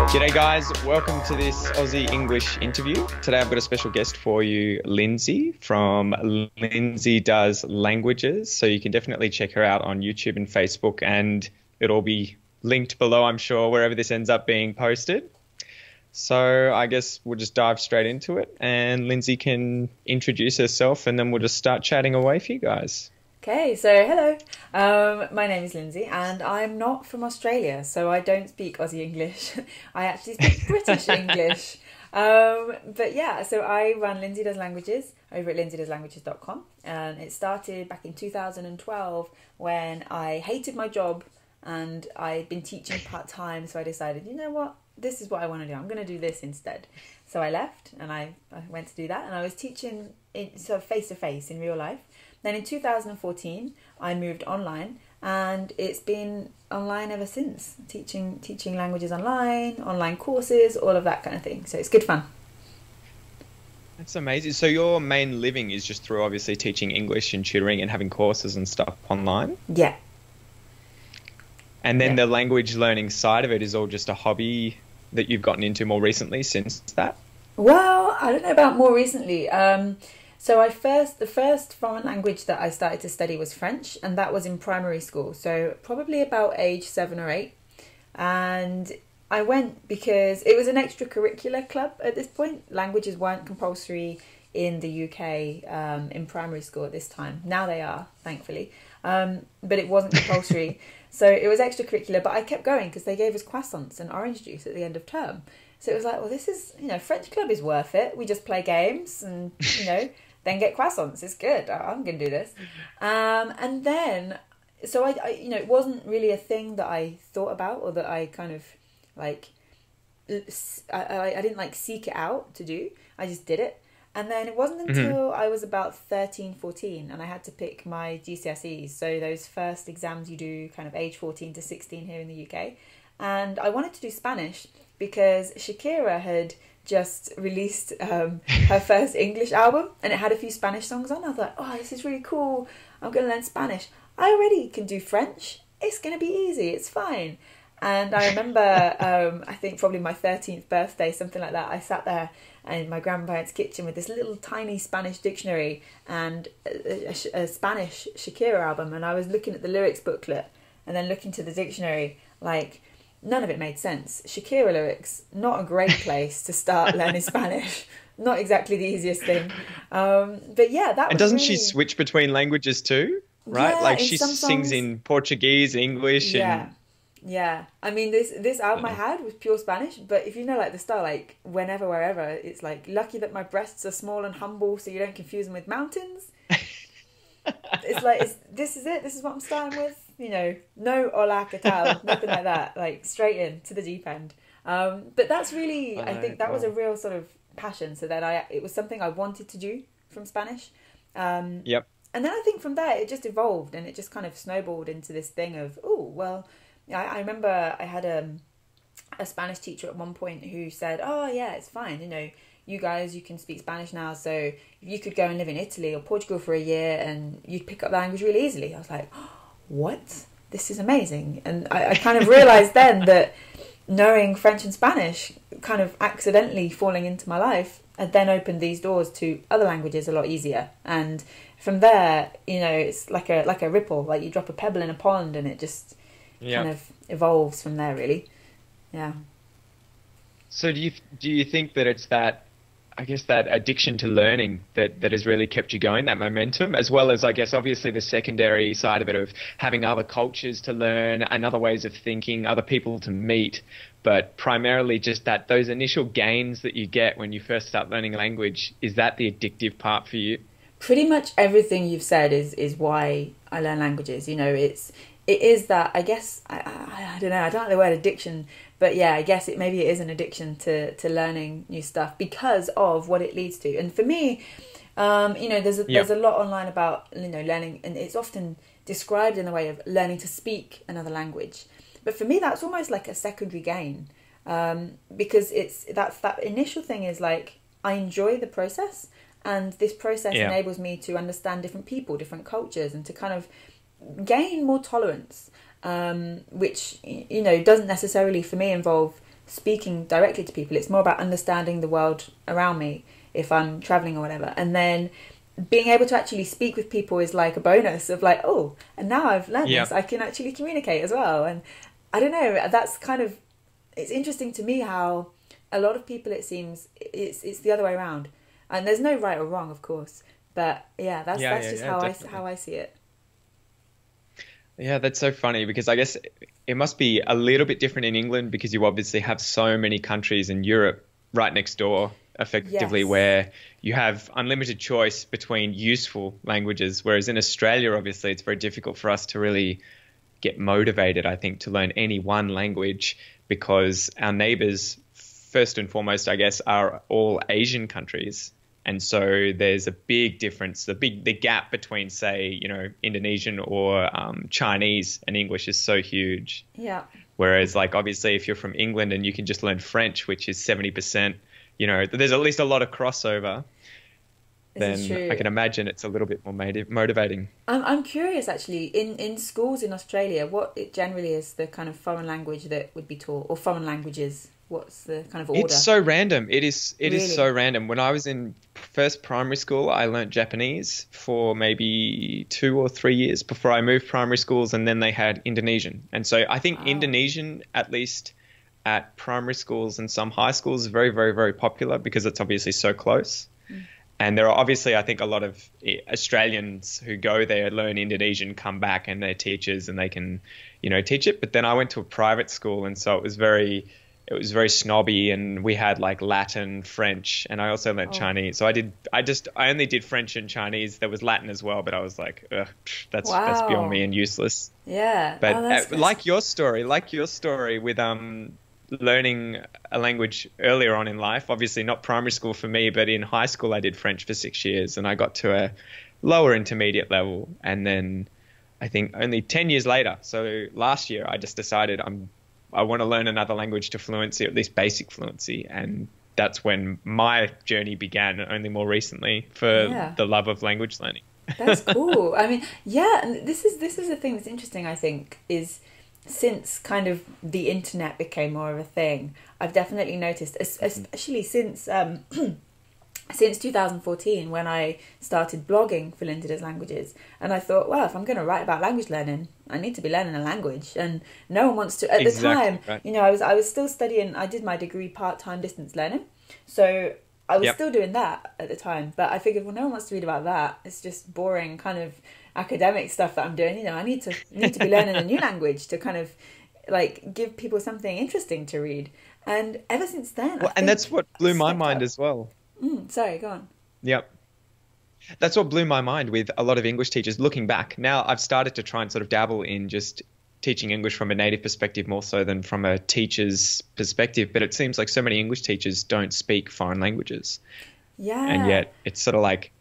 G'day guys, welcome to this Aussie English interview. Today I've got a special guest for you, Lindsay from Lindsay Does Languages. So you can definitely check her out on YouTube and Facebook, and it'll be linked below, I'm sure, wherever this ends up being posted. So I guess we'll just dive straight into it, and Lindsay can introduce herself and then we'll just start chatting away for you guys. Okay, so hello, my name is Lindsay and I'm not from Australia, so I don't speak Aussie English. I actually speak British English. But yeah, so I run Lindsay Does Languages over at lindsaydoeslanguages.com, and it started back in 2012 when I hated my job and I'd been teaching part-time, so I decided, you know what, this is what I want to do. I'm going to do this instead. So I left and I went to do that, and I was teaching sort of face-to-face in real life. Then in 2014, I moved online, and it's been online ever since. Teaching languages online courses, all of that kind of thing. So it's good fun. That's amazing. So your main living is just through obviously teaching English and tutoring and having courses and stuff online? Yeah. And then the language learning side of it is all just a hobby that you've gotten into more recently since that? Well, I don't know about more recently. So the first foreign language that I started to study was French, and that was in primary school. So probably about age 7 or 8. And I went because it was an extracurricular club at this point. Languages weren't compulsory in the UK in primary school at this time. Now they are, thankfully. But it wasn't compulsory. So it was extracurricular, but I kept going because they gave us croissants and orange juice at the end of term. So it was like, well, this is, French club is worth it. We just play games and, then get croissants. It's good. I'm going to do this. And then, so I, it wasn't really a thing that I thought about, or that I kind of like, I didn't seek it out to do. I just did it. And then it wasn't until I was about 13, 14, and I had to pick my GCSEs. So those first exams you do kind of age 14 to 16 here in the UK. And I wanted to do Spanish because Shakira had just released her first English album, and it had a few Spanish songs on. I was like, oh, this is really cool. I'm going to learn Spanish. I already can do French. It's going to be easy. It's fine. And I remember, I think probably my 13th birthday, something like that, I sat there in my grandparents' kitchen with this little tiny Spanish dictionary and a Spanish Shakira album, and I was looking at the lyrics booklet and then looking to the dictionary, like, none of it made sense. Shakira lyrics, not a great place to start learning Spanish. Not exactly the easiest thing. But yeah, that was. And doesn't really... she switch between languages too? Right? Yeah, like she sings in Portuguese, English, and... Yeah. I mean, this album I had was pure Spanish, but if you know the style, like whenever, wherever, it's like, lucky that my breasts are small and humble so you don't confuse them with mountains. It's like, this is it. This is what I'm starting with. No hola, que tal, nothing like that. Like straight in to the deep end. But that's really, I think that was a real sort of passion. So that it was something I wanted to do from Spanish. Yep. And then I think from there it just evolved, and it just kind of snowballed into this thing of, oh, well, I remember I had a Spanish teacher at one point who said, oh yeah, it's fine. You guys, you can speak Spanish now, so you could go and live in Italy or Portugal for a year and you'd pick up the language really easily. I was like, oh, what? This is amazing. And I kind of realised then that knowing French and Spanish, kind of accidentally falling into my life, had then opened these doors to other languages a lot easier. And from there, it's like a ripple, like you drop a pebble in a pond and it just kind of evolves from there, really. Yeah. So do you think that it's that, I guess, that addiction to learning that has really kept you going, that momentum, as well as, I guess, obviously the secondary side of it of having other cultures to learn and other ways of thinking, other people to meet, but primarily just those initial gains that you get when you first start learning language, is that the addictive part for you? Pretty much everything you've said is why I learn languages. It is that, I guess, I don't know, I don't like the word addiction, but yeah, I guess maybe it is an addiction to learning new stuff because of what it leads to. And for me, there's a lot online about, learning, and it's often described in the way of learning to speak another language. But for me, that's almost like a secondary gain, because that initial thing is like, I enjoy the process, and this process enables me to understand different people, different cultures, and to kind of gain more tolerance, which, doesn't necessarily for me involve speaking directly to people. It's more about understanding the world around me if I'm traveling or whatever. And then being able to actually speak with people is like a bonus of like, oh, and now I've learned this, I can actually communicate as well. And I don't know, that's kind of, it's interesting to me how a lot of people, it seems, it's the other way around. And there's no right or wrong, of course. But yeah, that's just how I see it. Yeah, that's so funny because I guess it must be a little bit different in England because you obviously have so many countries in Europe right next door, effectively, where you have unlimited choice between useful languages. Whereas in Australia, obviously, it's very difficult for us to really get motivated, I think, to learn any one language because our neighbours, first and foremost, I guess, are all Asian countries. And so there's a big difference. The gap between, say, Indonesian or Chinese and English is so huge. Yeah. Whereas, like, obviously, if you're from England and you can just learn French, which is 70%, there's at least a lot of crossover. Then I can imagine it's a little bit more motivating. I'm curious, actually, in schools in Australia, what it generally is the kind of foreign language that would be taught, or foreign languages. What's the kind of order? It's so random. It is so random. When I was in first primary school, I learnt Japanese for maybe 2 or 3 years before I moved primary schools, and then they had Indonesian. And so I think Indonesian, at least at primary schools and some high schools, is very, very, very popular because it's obviously so close. And there are obviously, I think, a lot of Australians who go there, learn Indonesian, come back, and they're teachers and they can, teach it. But then I went to a private school, and so it was very snobby, and we had like Latin, French, and I also learned Chinese. So I only did French and Chinese. There was Latin as well, but I was like, that's beyond me and useless. Yeah. But like your story with learning a language earlier on in life, obviously not primary school for me, but in high school I did French for 6 years, and I got to a lower intermediate level, and then I think only 10 years later, so last year, I just decided I want to learn another language to fluency, or at least basic fluency. And that's when my journey began, only more recently, for the love of language learning. That's cool. I mean, yeah, and this is the thing that's interesting, I think, is since kind of the internet became more of a thing, I've definitely noticed, especially since since 2014, when I started blogging for Lindsay Does Languages, and I thought, well, if I'm going to write about language learning, I need to be learning a language, and no one wants to. At the time, I was still studying. I did my degree part-time distance learning, so I was still doing that at the time. But I figured, well, no one wants to read about that. It's just boring kind of academic stuff that I'm doing. I need to be learning a new language to kind of like give people something interesting to read. And ever since then, and that's what blew my mind as well. Sorry, go on. Yep. That's what blew my mind with a lot of English teachers. Looking back, now I've started to try and sort of dabble in just teaching English from a native perspective more so than from a teacher's perspective. But it seems like so many English teachers don't speak foreign languages. Yeah. And yet it's sort of like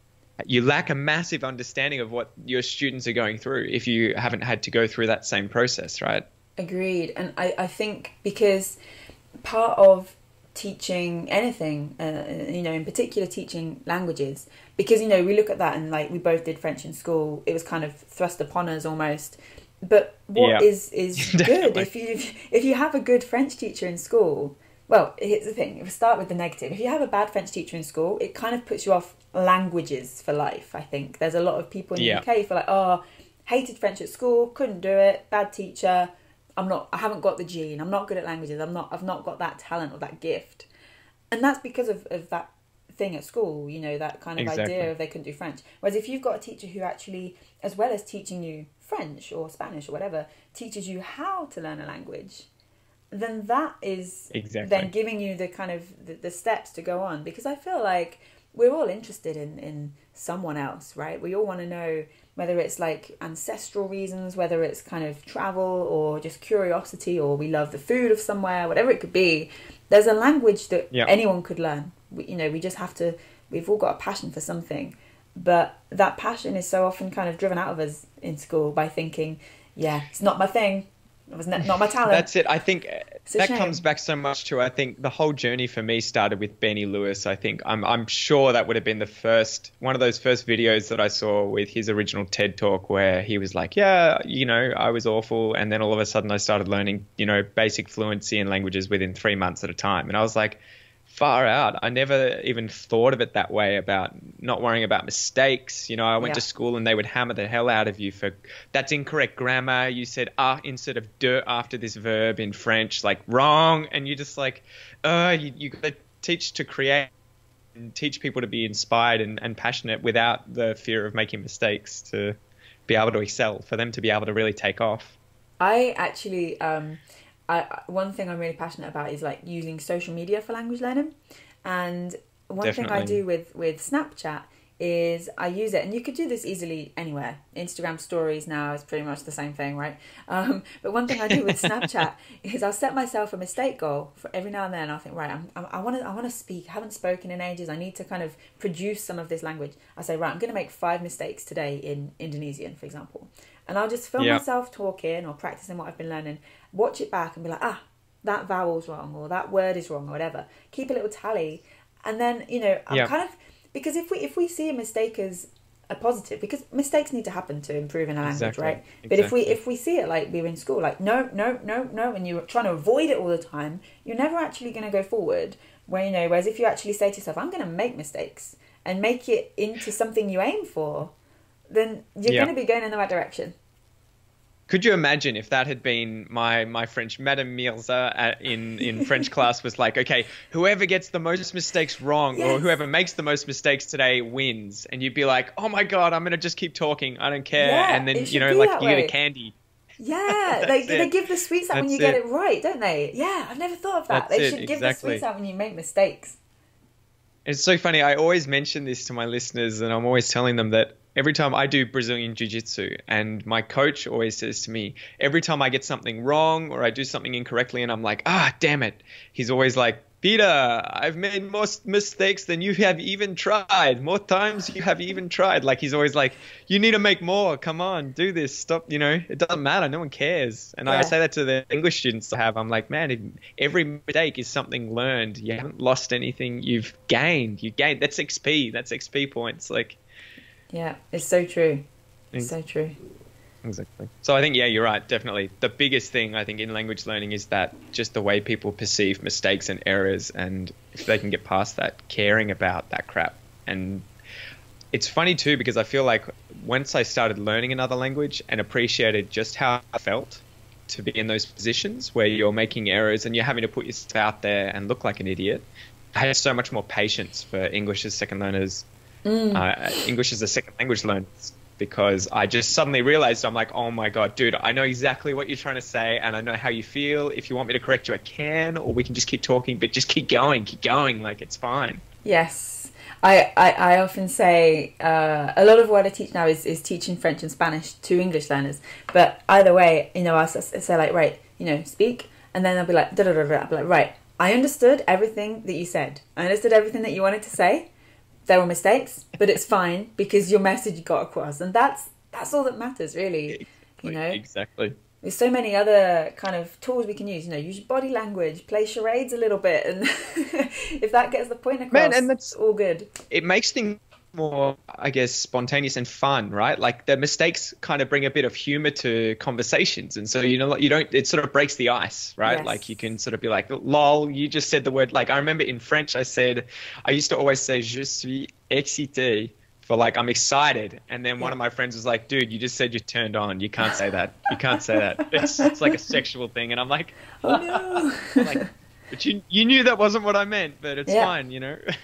you lack a massive understanding of what your students are going through if you haven't had to go through that same process, right? Agreed. And I think because part of teaching anything, in particular teaching languages, because, we look at that and like we both did French in school, it was kind of thrust upon us almost. But what is good, if you have a good French teacher in school, well, here's the thing, if we start with the negative, if you have a bad French teacher in school, it kind of puts you off languages for life, I think. There's a lot of people in the UK who feel like, hated French at school, couldn't do it, bad teacher, I haven't got the gene, I'm not good at languages, I've not got that talent or that gift. And that's because of that thing at school, that kind of idea of they couldn't do French. Whereas if you've got a teacher who actually, as well as teaching you French or Spanish or whatever, teaches you how to learn a language, then that is then giving you the kind of the steps to go on. Because I feel like we're all interested in someone else, right? We all want to know, whether it's like ancestral reasons, whether it's kind of travel or just curiosity, or we love the food of somewhere, whatever it could be. There's a language that anyone could learn. We just have to, we've all got a passion for something. But that passion is so often kind of driven out of us in school by thinking, it's not my thing. It was not my talent. That's it. I think It's a that shame. comes back so much to, I think the whole journey for me started with Benny Lewis. I think I'm sure that would have been one of those first videos that I saw with his original TED talk where he was like, yeah, I was awful. And then all of a sudden I started learning, basic fluency in languages within 3 months at a time. And I was like, far out. I never even thought of it that way, about not worrying about mistakes. I went to school and they would hammer the hell out of you for that's incorrect grammar. You said instead of de after this verb in French, like wrong. And you're just like, you got to teach to create and teach people to be inspired and passionate without the fear of making mistakes, to be able to excel, for them to be able to really take off. I actually, one thing I'm really passionate about is like using social media for language learning. And one thing I do with Snapchat is I use it, and you could do this easily anywhere. Instagram stories now is pretty much the same thing, right? But one thing I do with Snapchat is I'll set myself a mistake goal for every now and then. I'll think, right, I want to speak. I haven't spoken in ages. I need to kind of produce some of this language. I say, right, I'm going to make 5 mistakes today in Indonesian, for example. And I'll just film myself talking or practicing what I've been learning, watch it back and be like, that vowel's wrong, or that word is wrong, or whatever. Keep a little tally. And then, I'm kind of, because if we see a mistake as a positive, because mistakes need to happen to improve in a language, right? But if we see it like we were in school, like no, and you're trying to avoid it all the time, you're never actually going to go forward. Whereas if you actually say to yourself, I'm going to make mistakes and make it into something you aim for, then you're going to be going in the right direction. Could you imagine if that had been my French, Madame Mirza in French class was like, okay, whoever gets the most mistakes wrong or whoever makes the most mistakes today wins. And you'd be like, oh my God, I'm going to just keep talking. I don't care. Yeah, and then, like you get a candy. Yeah, they give the sweets out when you get it right, don't they? Yeah, I've never thought of that. They should give the sweets out when you make mistakes. It's so funny. I always mention this to my listeners, and I'm always telling them that every time I do Brazilian Jiu-Jitsu, and my coach always says to me, every time I get something wrong or I do something incorrectly and I'm like, damn it, he's always like, Peter, I've made more mistakes than you have even tried. More times you have even tried. Like, he's always like, you need to make more. Come on, do this. Stop. It doesn't matter. No one cares. And I say that to the English students I have. I'm like, man, every mistake is something learned. You haven't lost anything. You've gained. You gained. That's XP. That's XP points. Like, yeah, it's so true. It's so true. Exactly. So I think, you're right. Definitely. The biggest thing I think in language learning is that just the way people perceive mistakes and errors, and if they can get past that, caring about that crap. And it's funny too, because I feel like once I started learning another language and appreciated just how I felt to be in those positions where you're making errors and you're having to put yourself out there and look like an idiot, I had so much more patience for English as second learners, English as a second language learners. Because I just suddenly realized, I'm like, oh my God, dude, I know exactly what you're trying to say and I know how you feel. If you want me to correct you, I can, or we can just keep talking, but just keep going, like it's fine. Yes. I often say a lot of what I teach now is teaching French and Spanish to English learners. But either way, I say like, right, speak. And then I'll be like, da-da-da-da. I'll be like, right, I understood everything that you said. I understood everything that you wanted to say. There were mistakes, but it's fine because your message got across, and that's all that matters, really. Exactly. There's so many other kind of tools we can use. Use your body language, play charades a little bit, and if that gets the point across, and that's all good. It makes things more, I guess, spontaneous and fun, right? Like the mistakes kind of bring a bit of humor to conversations, and so you don't. It sort of breaks the ice, right? Yes. Like you can sort of be like, "Lol, you just said the word." Like I remember in French, I used to always say "Je suis excité" for like I'm excited, and then one of my friends was like, "Dude, you just said you're turned on. You can't say that. You can't say that. It's like a sexual thing." And I'm like, "Oh no." Like, but you knew that wasn't what I meant, but it's fine,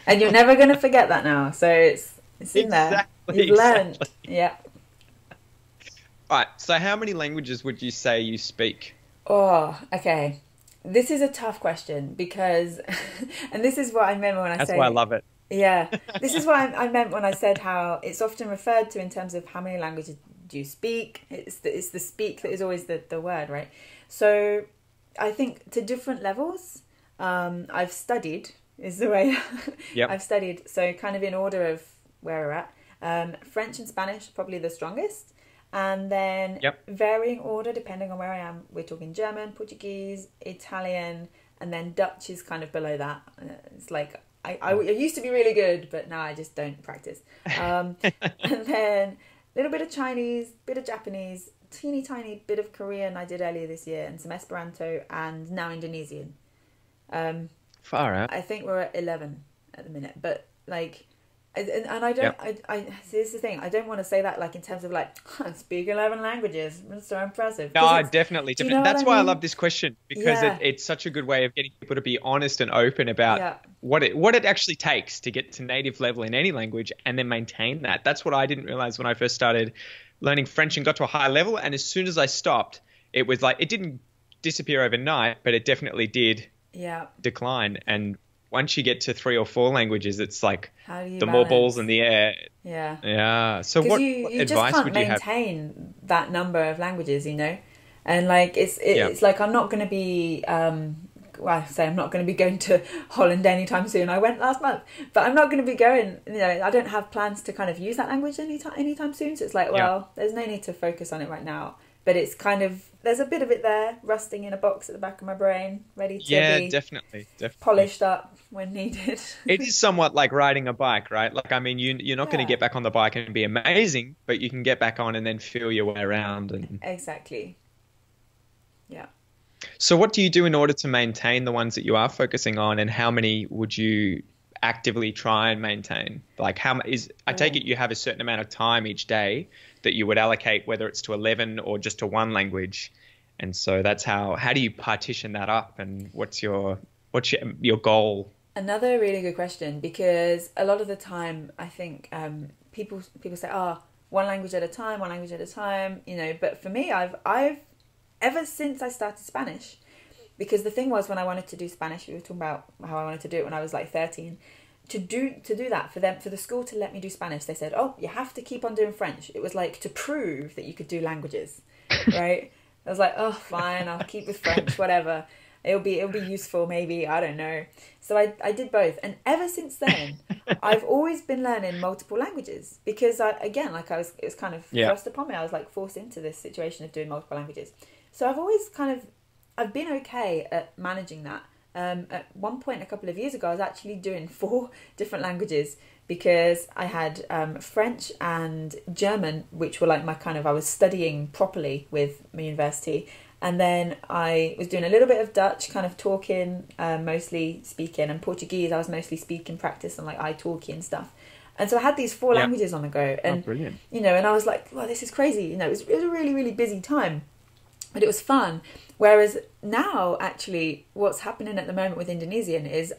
And you're never going to forget that now, so it's in there. You've learned. Yeah. All right, so how many languages would you say you speak? Oh, okay. This is a tough question because, and this is what I meant when I That's why I love it. Yeah, this is what I meant when I said how it's often referred to in terms of how many languages do you speak. It's the speak that is always the word, right? So I think to different levels, I've studied is the way I've studied. So kind of in order of where we're at, French and Spanish probably the strongest. And then Yep. varying order depending on where I am. We're talking German, Portuguese, Italian, and then Dutch is kind of below that. It's like I used to be really good, but now I just don't practice. And then a little bit of Chinese, bit of Japanese, teeny tiny bit of Korean I did earlier this year, and some Esperanto, and now Indonesian. Far out. I think we're at 11 at the minute, but like, and I don't, see, this is the thing, I don't want to say that like in terms of like, I speak 11 languages, it's so impressive. No, definitely. you know That's what I why I mean? love this question, because Yeah. it's such a good way of getting people to be honest and open about Yeah. what it actually takes to get to native level in any language and then maintain that. That's what I didn't realize when I first started learning French and got to a high level. And as soon as I stopped, it was like, it didn't disappear overnight, but it definitely did Yeah. decline. And once you get to 3 or 4 languages, it's like How do you the more balls balance? in the air. Yeah. Yeah. So Because what you just advice can't would you have? maintain that number of languages, you know? And like, it's like, I'm not going to be, well, I say I'm not going to be going to Holland anytime soon. I went last month, but I'm not going to be going, you know, I don't have plans to kind of use that language anytime soon. So it's like, well, there's no need to focus on it right now. But it's kind of, there's a bit of it there, rusting in a box at the back of my brain, ready to be Definitely. polished up when needed. It is somewhat like riding a bike, right? Like, I mean, you're not going to Yeah. get back on the bike and be amazing, but you can get back on and then feel your way around. And Exactly. Yeah. so what do you do in order to maintain the ones that you are focusing on, and how many would you actively try and maintain? Like, I take it you have a certain amount of time each day that you would allocate, whether it's to 11 or just to one language. And so that's how do you partition that up, and what's your goal? Another really good question, because a lot of the time I think people say, one language at a time, you know. But for me, I've ever since I started Spanish, because the thing was, when I wanted to do Spanish, we were talking about how I wanted to do it when I was like 13. To do that, for the school to let me do Spanish, they said, oh, you have to keep on doing French. It was like to prove that you could do languages, right? I was like, oh, fine, I'll keep with French, whatever. It'll be useful, maybe, I don't know. So I did both, and ever since then, I've always been learning multiple languages, because it was kind of thrust upon me. I was like forced into this situation of doing multiple languages. So I've been okay at managing that. At one point, a couple of years ago, I was actually doing 4 different languages, because I had French and German, which were like I was studying properly with my university. And then I was doing a little bit of Dutch, kind of talking, mostly speaking, and Portuguese, I was mostly speaking practice and like italki and stuff. And so I had these 4 languages on the go. And, brilliant. You know, and I was like, well, this is crazy. You know, it was a really, really busy time, but it was fun. Whereas now, actually, what's happening at the moment with Indonesian is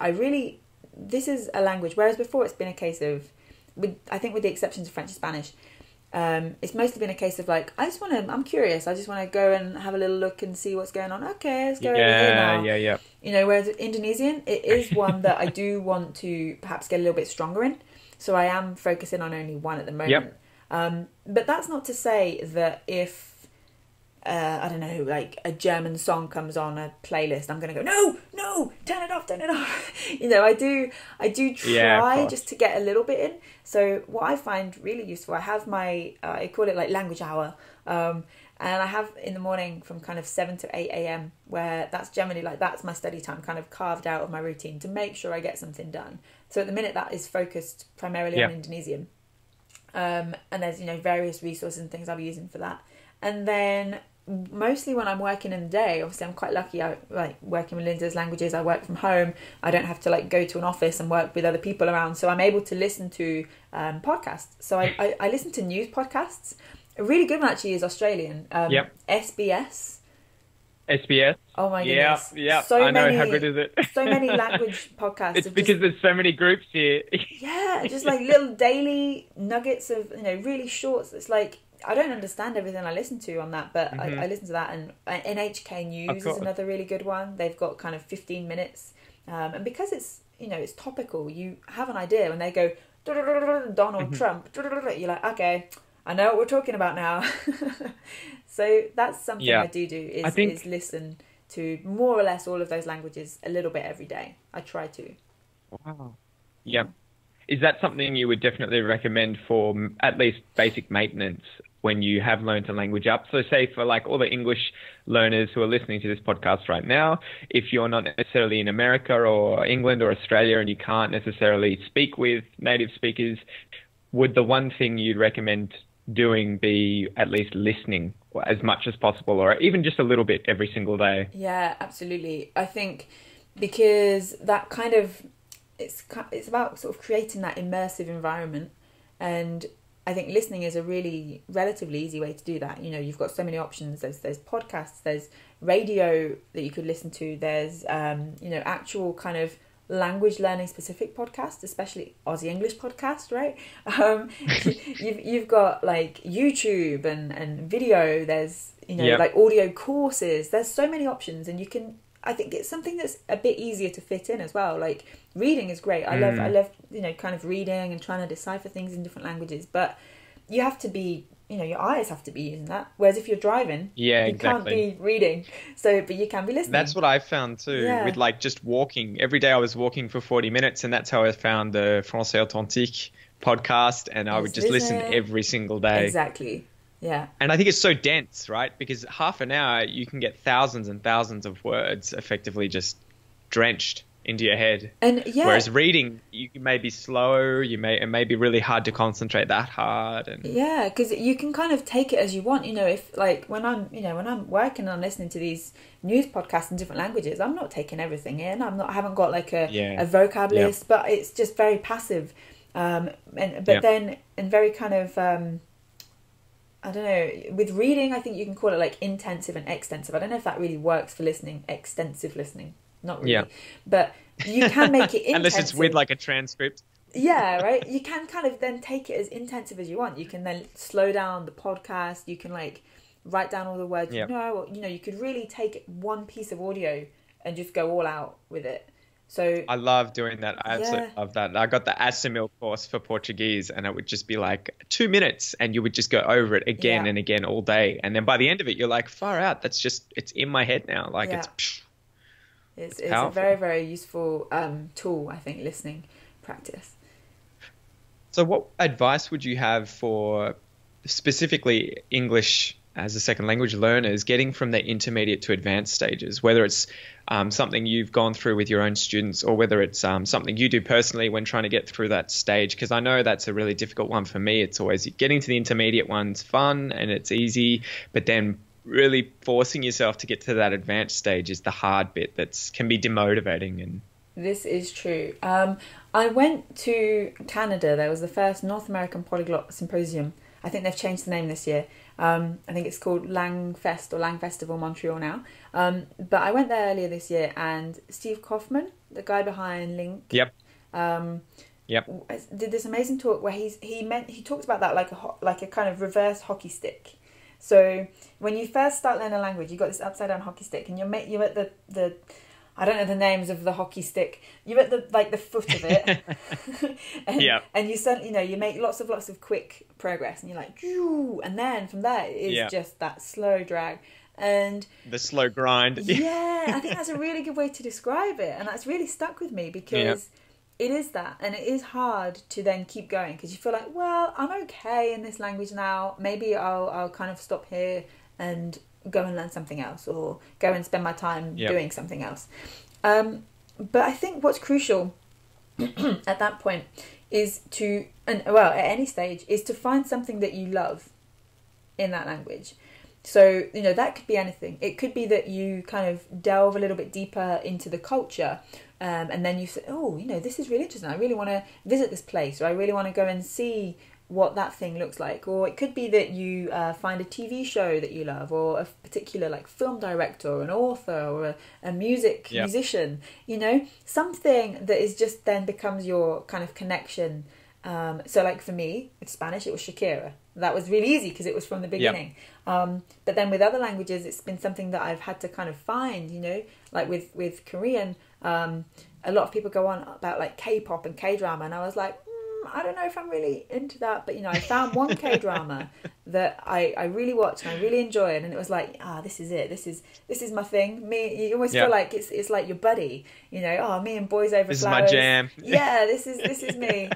this is a language, whereas before it's been a case of, I think with the exceptions of French and Spanish, it's mostly been a case of like, I'm curious, I just want to go and have a little look and see what's going on. Okay, let's go over here now. Yeah. You know, whereas Indonesian, it is one that I do want to perhaps get a little bit stronger in. So I am focusing on only one at the moment. But that's not to say that if, I don't know, like a German song comes on a playlist, I'm going to go, no, turn it off. You know, I do try just to get a little bit in. So what I find really useful, I have my, I call it like language hour. And I have in the morning from kind of 7 to 8 a.m. where that's generally like, that's my study time kind of carved out of my routine to make sure I get something done. So at the minute that is focused primarily on Indonesian. And there's, you know, various resources and things I'll be using for that. And then mostly when I'm working in the day, obviously I'm quite lucky. I like working with Linda's languages. I work from home. I don't have to like go to an office and work with other people around. So I'm able to listen to podcasts. So I listen to news podcasts. A really good one actually is Australian. SBS. SBS. Oh my goodness. Yeah. So I know, many, how good is it? So many language podcasts. It's because there's so many groups here. Yeah, just like little daily nuggets of, you know, really short. It's like, I don't understand everything I listen to on that, but I listen to that. And NHK News is another really good one. They've got kind of 15 minutes. And because it's, you know, it's topical, you have an idea when they go, Donald Trump, you're like, okay, I know what we're talking about now. So that's something I do is listen to more or less all of those languages a little bit every day. I try to. Wow. Yeah. Is that something you would definitely recommend for at least basic maintenance when you have learned a language up. So say for like all the English learners who are listening to this podcast right now, if you're not necessarily in America or England or Australia and you can't necessarily speak with native speakers, would the one thing you'd recommend doing be at least listening as much as possible, or even just a little bit every single day? Yeah, absolutely. I think because that kind of, it's about sort of creating that immersive environment, and I think listening is a really relatively easy way to do that. You know, you've got so many options. There's podcasts, there's radio that you could listen to, there's you know, actual kind of language learning specific podcasts, especially Aussie English podcast, right? You've got like YouTube and video, there's, you know, like audio courses, there's so many options, and you can, I think it's something that's a bit easier to fit in as well. Like reading is great. I love, you know, kind of reading and trying to decipher things in different languages, but you have to be, you know, your eyes have to be using that. Whereas if you're driving, you can't be reading. So, but you can be listening. That's what I found too, with like just walking. Every day I was walking for 40 minutes, and that's how I found the Français Authentique podcast, and I would just listen every single day. Exactly. Yeah. And I think it's so dense, right? Because half an hour you can get thousands and thousands of words effectively just drenched into your head. And whereas reading, you may be slow, it may be really hard to concentrate that hard. And yeah, because you can kind of take it as you want. You know, if like when I'm working and I'm listening to these news podcasts in different languages, I'm not taking everything in. I haven't got like a vocab list, but it's just very passive. Then very kind of I don't know, with reading, I think you can call it like intensive and extensive. I don't know if that really works for listening, extensive listening. Not really. Yeah. But you can make it intensive. Unless it's with like a transcript. Yeah, right? You can kind of then take it as intensive as you want. You can then slow down the podcast. You can like write down all the words you know. Or, you know, you could really take one piece of audio and just go all out with it. So I love doing that. I absolutely love that. I got the Assimil course for Portuguese, and it would just be like 2 minutes, and you would just go over it again and again all day. And then by the end of it, you're like, far out. That's just, it's in my head now. Like it's a very, very useful tool, I think, listening practice. So what advice would you have for specifically English as a second language learners getting from the intermediate to advanced stages, whether it's something you've gone through with your own students or whether it's something you do personally when trying to get through that stage? Because I know that's a really difficult one for me. It's always getting to the intermediate one's fun and it's easy, but then really forcing yourself to get to that advanced stage is the hard bit that can be demotivating. And this is true. I went to Canada. There was the first North American Polyglot Symposium. I think they've changed the name this year. I think it's called Langfest or Lang Festival Montreal now. But I went there earlier this year, and Steve Kaufman, the guy behind Link, did this amazing talk where he talked about that like a kind of reverse hockey stick. So when you first start learning a language, you got this upside down hockey stick, and you're at the I don't know the names of the hockey stick. You're at the foot of it, and you make lots of quick progress, and you're like, and then from there it is just that slow drag and the slow grind. I think that's a really good way to describe it, and that's really stuck with me because it is that, and it is hard to then keep going because you feel like, well, I'm okay in this language now. Maybe I'll kind of stop here and go and learn something else, or go and spend my time doing something else. But I think what's crucial at that point is at any stage, is to find something that you love in that language. So, that could be anything. It could be that you kind of delve a little bit deeper into the culture, and then you say, this is really interesting. I really want to visit this place, or I really want to go and see what that thing looks like. Or it could be that you find a TV show that you love, or a particular like film director or an author or a musician, something that is just then becomes your kind of connection. So like for me with Spanish, it was Shakira. That was really easy because it was from the beginning. But then with other languages, it's been something that I've had to kind of find, like with Korean, a lot of people go on about like K-pop and K-drama, and I was like, I don't know if I'm really into that, but I found one K-drama that I really watched and I really enjoyed, and it was like, this is it. This is my thing. You always feel like it's like your buddy, me and Boys Over Flowers. This is my jam. Yeah, this is me.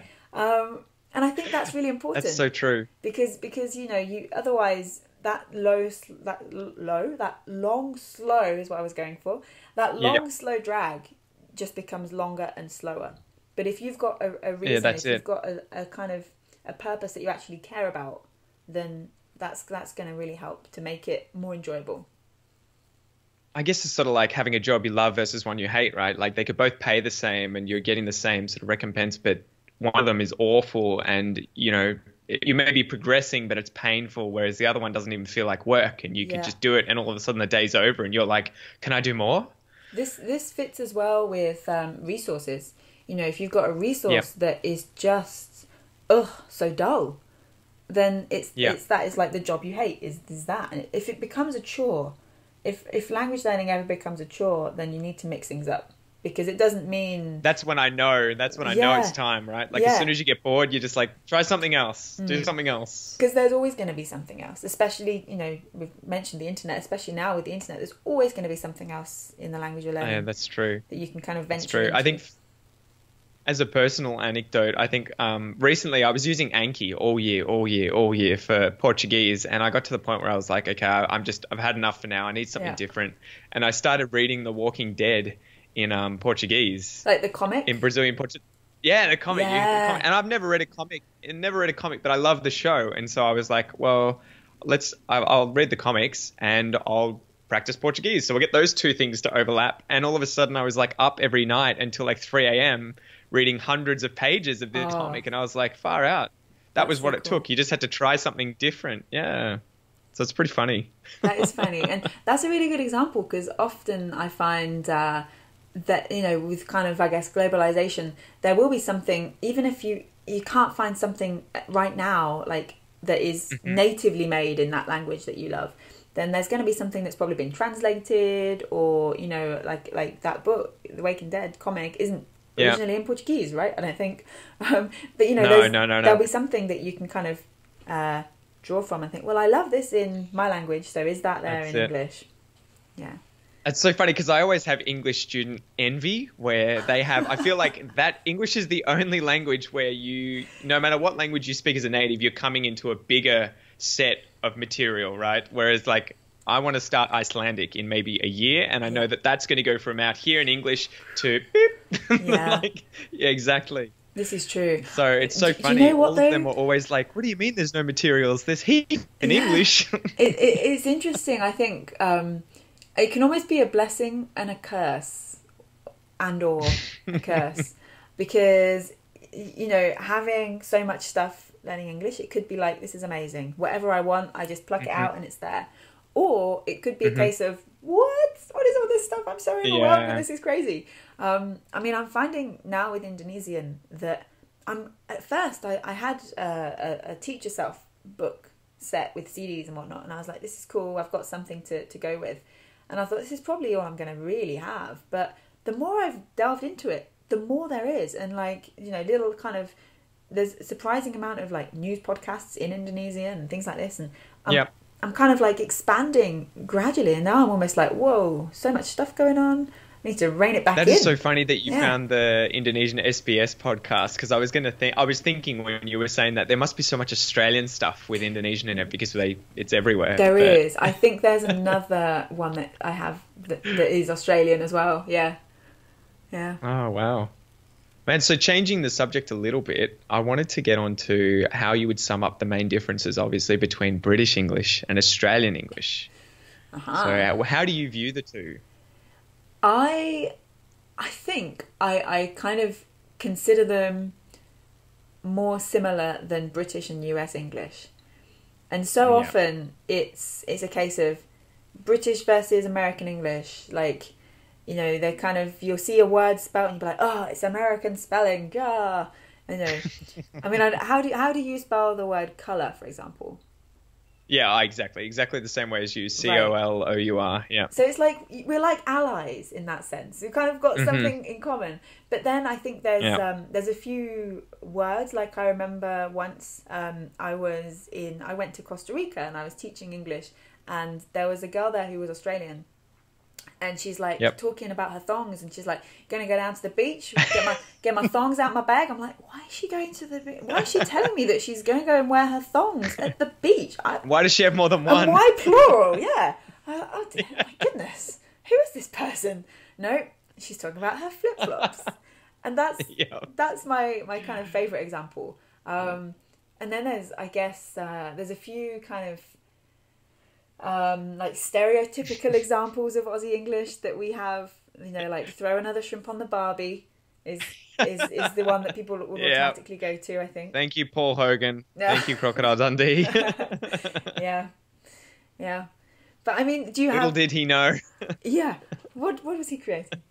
And I think that's really important. That's so true. Because you know, you otherwise that long slow is what I was going for. That long slow drag just becomes longer and slower. But if you've got a reason, if you've got a kind of a purpose that you actually care about, then that's going to really help to make it more enjoyable. I guess it's sort of like having a job you love versus one you hate, right? Like they could both pay the same and you're getting the same sort of recompense, but one of them is awful and, you know, you may be progressing, but it's painful, whereas the other one doesn't even feel like work and you can just do it and all of a sudden the day's over and you're like, can I do more? This fits as well with resources. You know, if you've got a resource that is just, so dull, then it's that is like the job you hate is that. And if it becomes a chore, if language learning ever becomes a chore, then you need to mix things up. Because it doesn't mean... That's when I know. That's when I know it's time, right? Like as soon as you get bored, you're just like, try something else. Do something else. Because there's always going to be something else. Especially, you know, we've mentioned the internet. Especially now with the internet, there's always going to be something else in the language you're learning. Yeah, that's true. That you can kind of venture That's true. into. I think as a personal anecdote, I think recently I was using Anki all year for Portuguese. And I got to the point where I was like, okay, I've had enough for now. I need something different. And I started reading The Walking Dead in Portuguese, like the comic in Brazilian Portuguese. Yeah, the comic. And I've never read a comic, but I love the show, and so I was like, well, I'll read the comics and I'll practice Portuguese. So we'll get those two things to overlap. And all of a sudden, I was like up every night until like 3 a.m. reading hundreds of pages of the comic, and I was like, far out. That was what it took. You just had to try something different. Yeah. So it's pretty funny. That is funny, and that's a really good example because often I find that, you know, with kind of, I guess, globalization, there will be something, even if you can't find something right now, like that is natively made in that language that you love, then there's going to be something that's probably been translated, or, you know, like that book, The Waking Dead comic, isn't originally in Portuguese, right? I don't think. But, you know, there'll be something that you can kind of draw from and think, well, I love this in my language, so is that there in English? Yeah. It's so funny because I always have English student envy where they have, I feel like that English is the only language where you, no matter what language you speak as a native, you're coming into a bigger set of material, right? Whereas like I want to start Icelandic in maybe a year, and I know that that's going to go from out here in English to beep. Yeah. Exactly. This is true. So it's so funny. You know what, all of them were always like, what do you mean there's no materials? There's heaps in English. It's interesting, I think. It can almost be a blessing and a curse, or a curse, because, you know, having so much stuff learning English, it could be like, this is amazing. Whatever I want, I just pluck it out and it's there. Or it could be a case of, what is all this stuff? I'm so overwhelmed and this is crazy. I mean, I'm finding now with Indonesian that at first I had a teach yourself book set with CDs and whatnot, and I was like, this is cool, I've got something to go with. And I thought, this is probably all I'm going to really have. But the more I've delved into it, the more there is. And like, you know, little kind of, there's a surprising amount of like news podcasts in Indonesian and things like this. And I'm kind of like expanding gradually. And now I'm almost like, whoa, so much stuff going on. I need to rein it back in. That is so funny that you found the Indonesian SBS podcast, because I was thinking when you were saying that there must be so much Australian stuff with Indonesian in it because it's everywhere. There is. I think there's another one that I have that is Australian as well. Yeah. Yeah. Oh, wow. Man, so changing the subject a little bit, I wanted to get on to how you would sum up the main differences, obviously, between British English and Australian English. So how do you view the two? I think I kind of consider them more similar than British and US English. And so often it's a case of British versus American English. Like, you know, they're kind of, you'll see a word spelled and you'll be like, oh, it's American spelling. Yeah. You know, I mean, how do you spell the word colour, for example? Yeah, exactly the same way as you, COLOUR. Yeah. So it's like we're like allies in that sense. We've kind of got something in common. But then I think there's a few words. Like I remember once I went to Costa Rica and I was teaching English, and there was a girl there who was Australian, And she's like Yep. talking about her thongs, and she's like, "Gonna go down to the beach, get my thongs out my bag." I'm like, "Why is she going to the? Why is she telling me that she's going to go and wear her thongs at the beach? Why does she have more than And one? why plural? Yeah. Oh dear, my goodness, who is this person? No, she's talking about her flip flops, and that's my kind of favorite example. And then there's, I guess, there's a few kind of like stereotypical examples of Aussie English that we have. You know, like throw another shrimp on the Barbie is the one that people will automatically go to, I think. Thank you, Paul Hogan. Thank you, Crocodile Dundee. Yeah. But I mean, do you Little did he know. Yeah. What was he creating?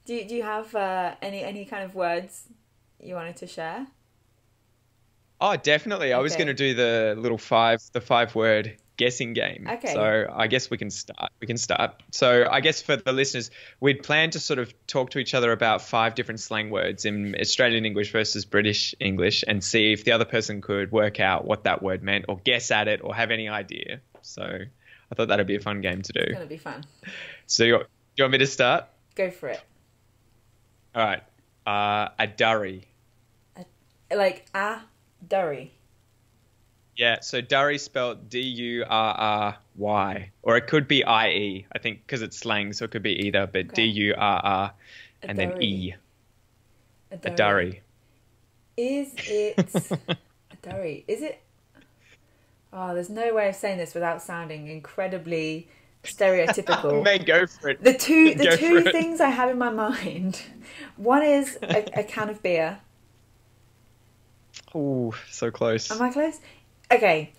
Do you have any kind of words you wanted to share? Oh, definitely. I was going to do the five word guessing game. Okay. So I guess we can start. So I guess for the listeners, we'd planned to sort of talk to each other about 5 different slang words in Australian English versus British English and see if the other person could work out what that word meant or guess at it or have any idea. So I thought that'd be a fun game to do. It's going to be fun. So you want me to start? Go for it. All right. A durry. Like a durry. Yeah, so durry spelled D-U-R-R-Y. Or it could be I-E, I think, because it's slang, so it could be either, but Okay. D-U-R-R and then E. A A durry. Is it a durry? Is it? Oh, there's no way of saying this without sounding incredibly stereotypical. Mate, go for it. The two Go for it. things I have in my mind. One is a can of beer. Oh, so close. Am I close? Okay.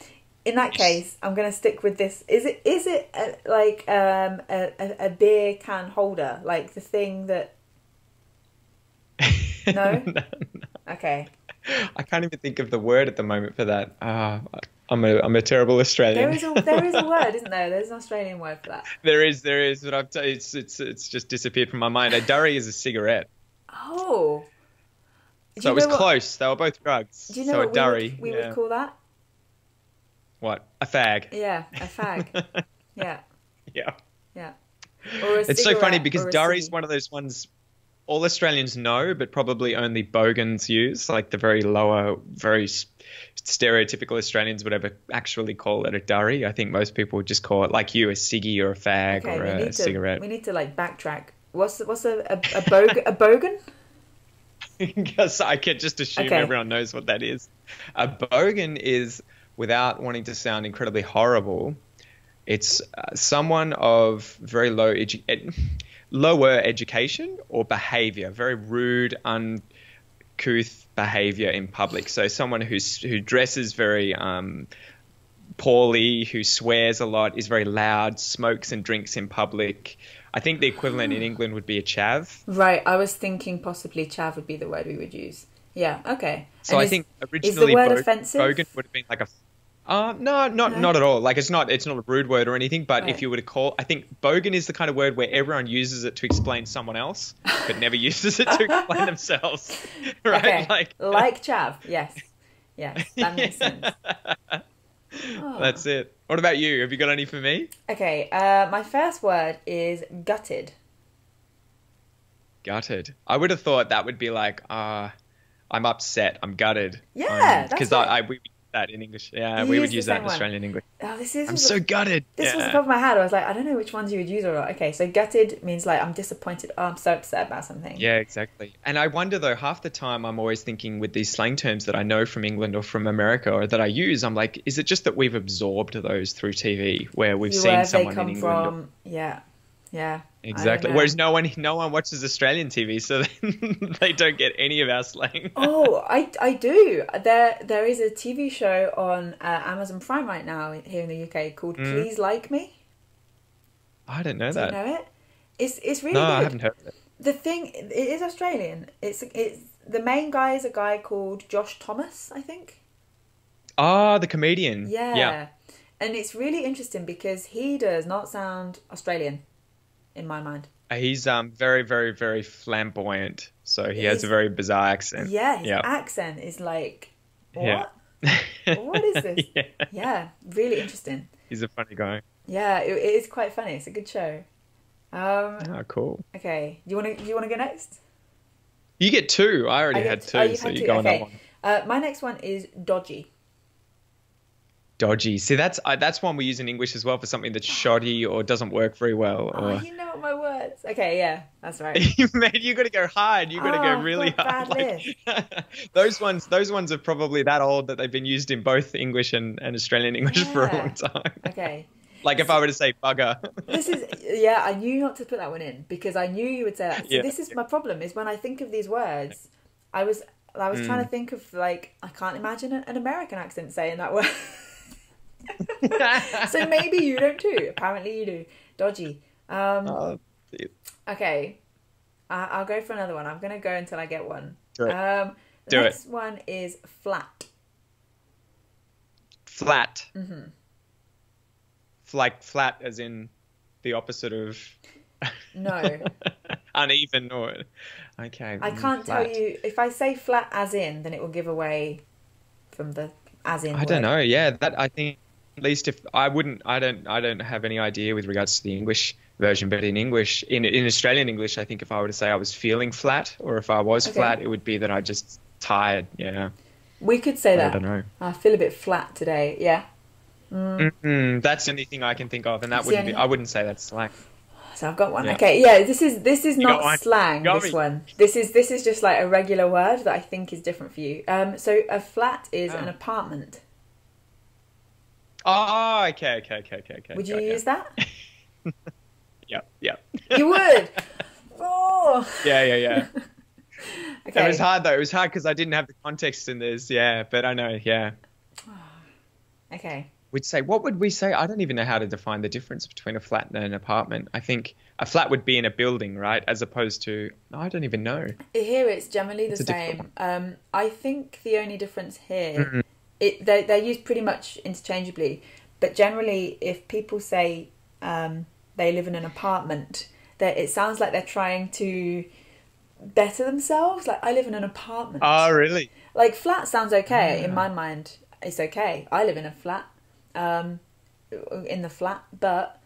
In that case, I'm going to stick with this. Is it a beer can holder, like the thing that? No? No. Okay. I can't even think of the word at the moment for that. I'm a terrible Australian. There is a word, isn't there? There's an Australian word for that. There is, but it's just disappeared from my mind. A durry is a cigarette. Oh. So it was close. They were both drugs. Do you know so what a durry. we would call that? What? A fag. Yeah, a fag. Yeah. Yeah. Yeah. Or a It's so funny cigarette because or a durry's ciggy. one of those ones all Australians know, but probably only bogans use, like the very lower, very stereotypical Australians would ever actually call it a durry. I think most people would just call it, like you, a ciggy or a fag or a cigarette. We need to like backtrack. What's a bogan? Because I can just assume everyone knows what that is. A bogan is, without wanting to sound incredibly horrible, it's someone of very lower education or behavior, very rude, uncouth behavior in public. So someone who dresses very poorly, who swears a lot, is very loud, smokes and drinks in public. I think the equivalent in England would be a chav. Right, I was thinking possibly chav would be the word we would use. Yeah, okay. So I think originally is the word offensive? bogan would have been like a... No, not at all. Like it's not a rude word or anything, but if you were to call... I think bogan is the kind of word where everyone uses it to explain someone else, but never uses it to explain themselves. Right? Okay. Like chav, yes. Yes, that makes sense. Oh. That's it. What about you? Have you got any for me? Okay, my first word is gutted. Gutted. I would have thought that would be like, I'm upset. I'm gutted. Yeah, because we use that in English. Yeah, we would use that in Australian English. Oh, I'm so gutted. This was the top of my head. I was like, I don't know which ones you would use or not. Okay, so gutted means like I'm disappointed. Oh, I'm so upset about something. Yeah, exactly. And I wonder though, half the time I'm always thinking with these slang terms that I know from England or from America or that I use, I'm like, is it just that we've absorbed those through TV where we've seen someone in England? Yeah. Exactly. Whereas no one watches Australian TV, so they don't get any of our slang. Oh, I do. There is a TV show on Amazon Prime right now here in the UK called Please Like Me. I didn't know that. Do you know it? It's really good. No, I haven't heard of it. The thing, it is Australian. It's the main guy is a guy called Josh Thomas, I think. Ah, the comedian. Yeah. And it's really interesting because he does not sound Australian. In my mind, he's very, very, very flamboyant. So he has a very bizarre accent. Yeah, his accent is like, what? Yeah. What is this? Yeah, really interesting. He's a funny guy. Yeah, it is quite funny. It's a good show. Oh, cool. Okay. Do you want to go next? You get two. I I already had get. Oh, two, you've so had you two. go on that Okay. one. My next one is dodgy. Dodgy. See, that's one we use in English as well for something that's shoddy or doesn't work very well. Oh, Or you know my words. Okay, yeah, that's right. man, you got to go hard. You got to go Oh, I've really got a hard. bad list. Like those ones are probably that old that they've been used in both English and Australian English for a long Yeah. time. Okay. Like if I were to say bugger. This is yeah, I knew not to put that one in because I knew you would say that. So Yeah. this is my problem is when I think of these words, I was I was trying to Mm. think of like I can't imagine an American accent saying that word. So maybe you don't too. Apparently you do. Dodgy. Oh, Okay. I'll go for another one. I'm gonna go until I get one. do it. The Do it. next one is flat. Flat. Like flat as in the opposite of No, uneven or okay. I can't tell flat. you if I say flat as in, then it will give away from the as in I don't word. know. Yeah, that I think at least if I don't have any idea with regards to the English version, but in English, in Australian English, I think if I were to say I was feeling flat or if I was Okay. flat, it would be that I just tired. Yeah, We could say I that. don't know. I feel a bit flat today. Yeah. That's the only thing I can think of, and that That's the wouldn't be. only- I wouldn't say that's slang. So I've got one. Yeah. Okay, yeah, this is You got not one. slang, Got this me. one. This is just like a regular word that I think is different for you. So a flat is an Oh. apartment. Oh, okay. Would you got ya. use that? Yeah. You would. Oh. Yeah. Okay. It was hard though. It was hard because I didn't have the context in this. Yeah, but I know. Yeah. Okay. We'd say, what would we say? I don't even know how to define the difference between a flat and an apartment. I think a flat would be in a building, right? As opposed to, I don't even know. Here it's generally the It's a difficult same. I think the only difference here, Mhm. they're used pretty much interchangeably, but generally if people say they live in an apartment, that it sounds like they're trying to better themselves. Like I live in an apartment. Oh, really? Like flat sounds okay in Ah. my mind. It's okay. I live in a flat, in the flat. But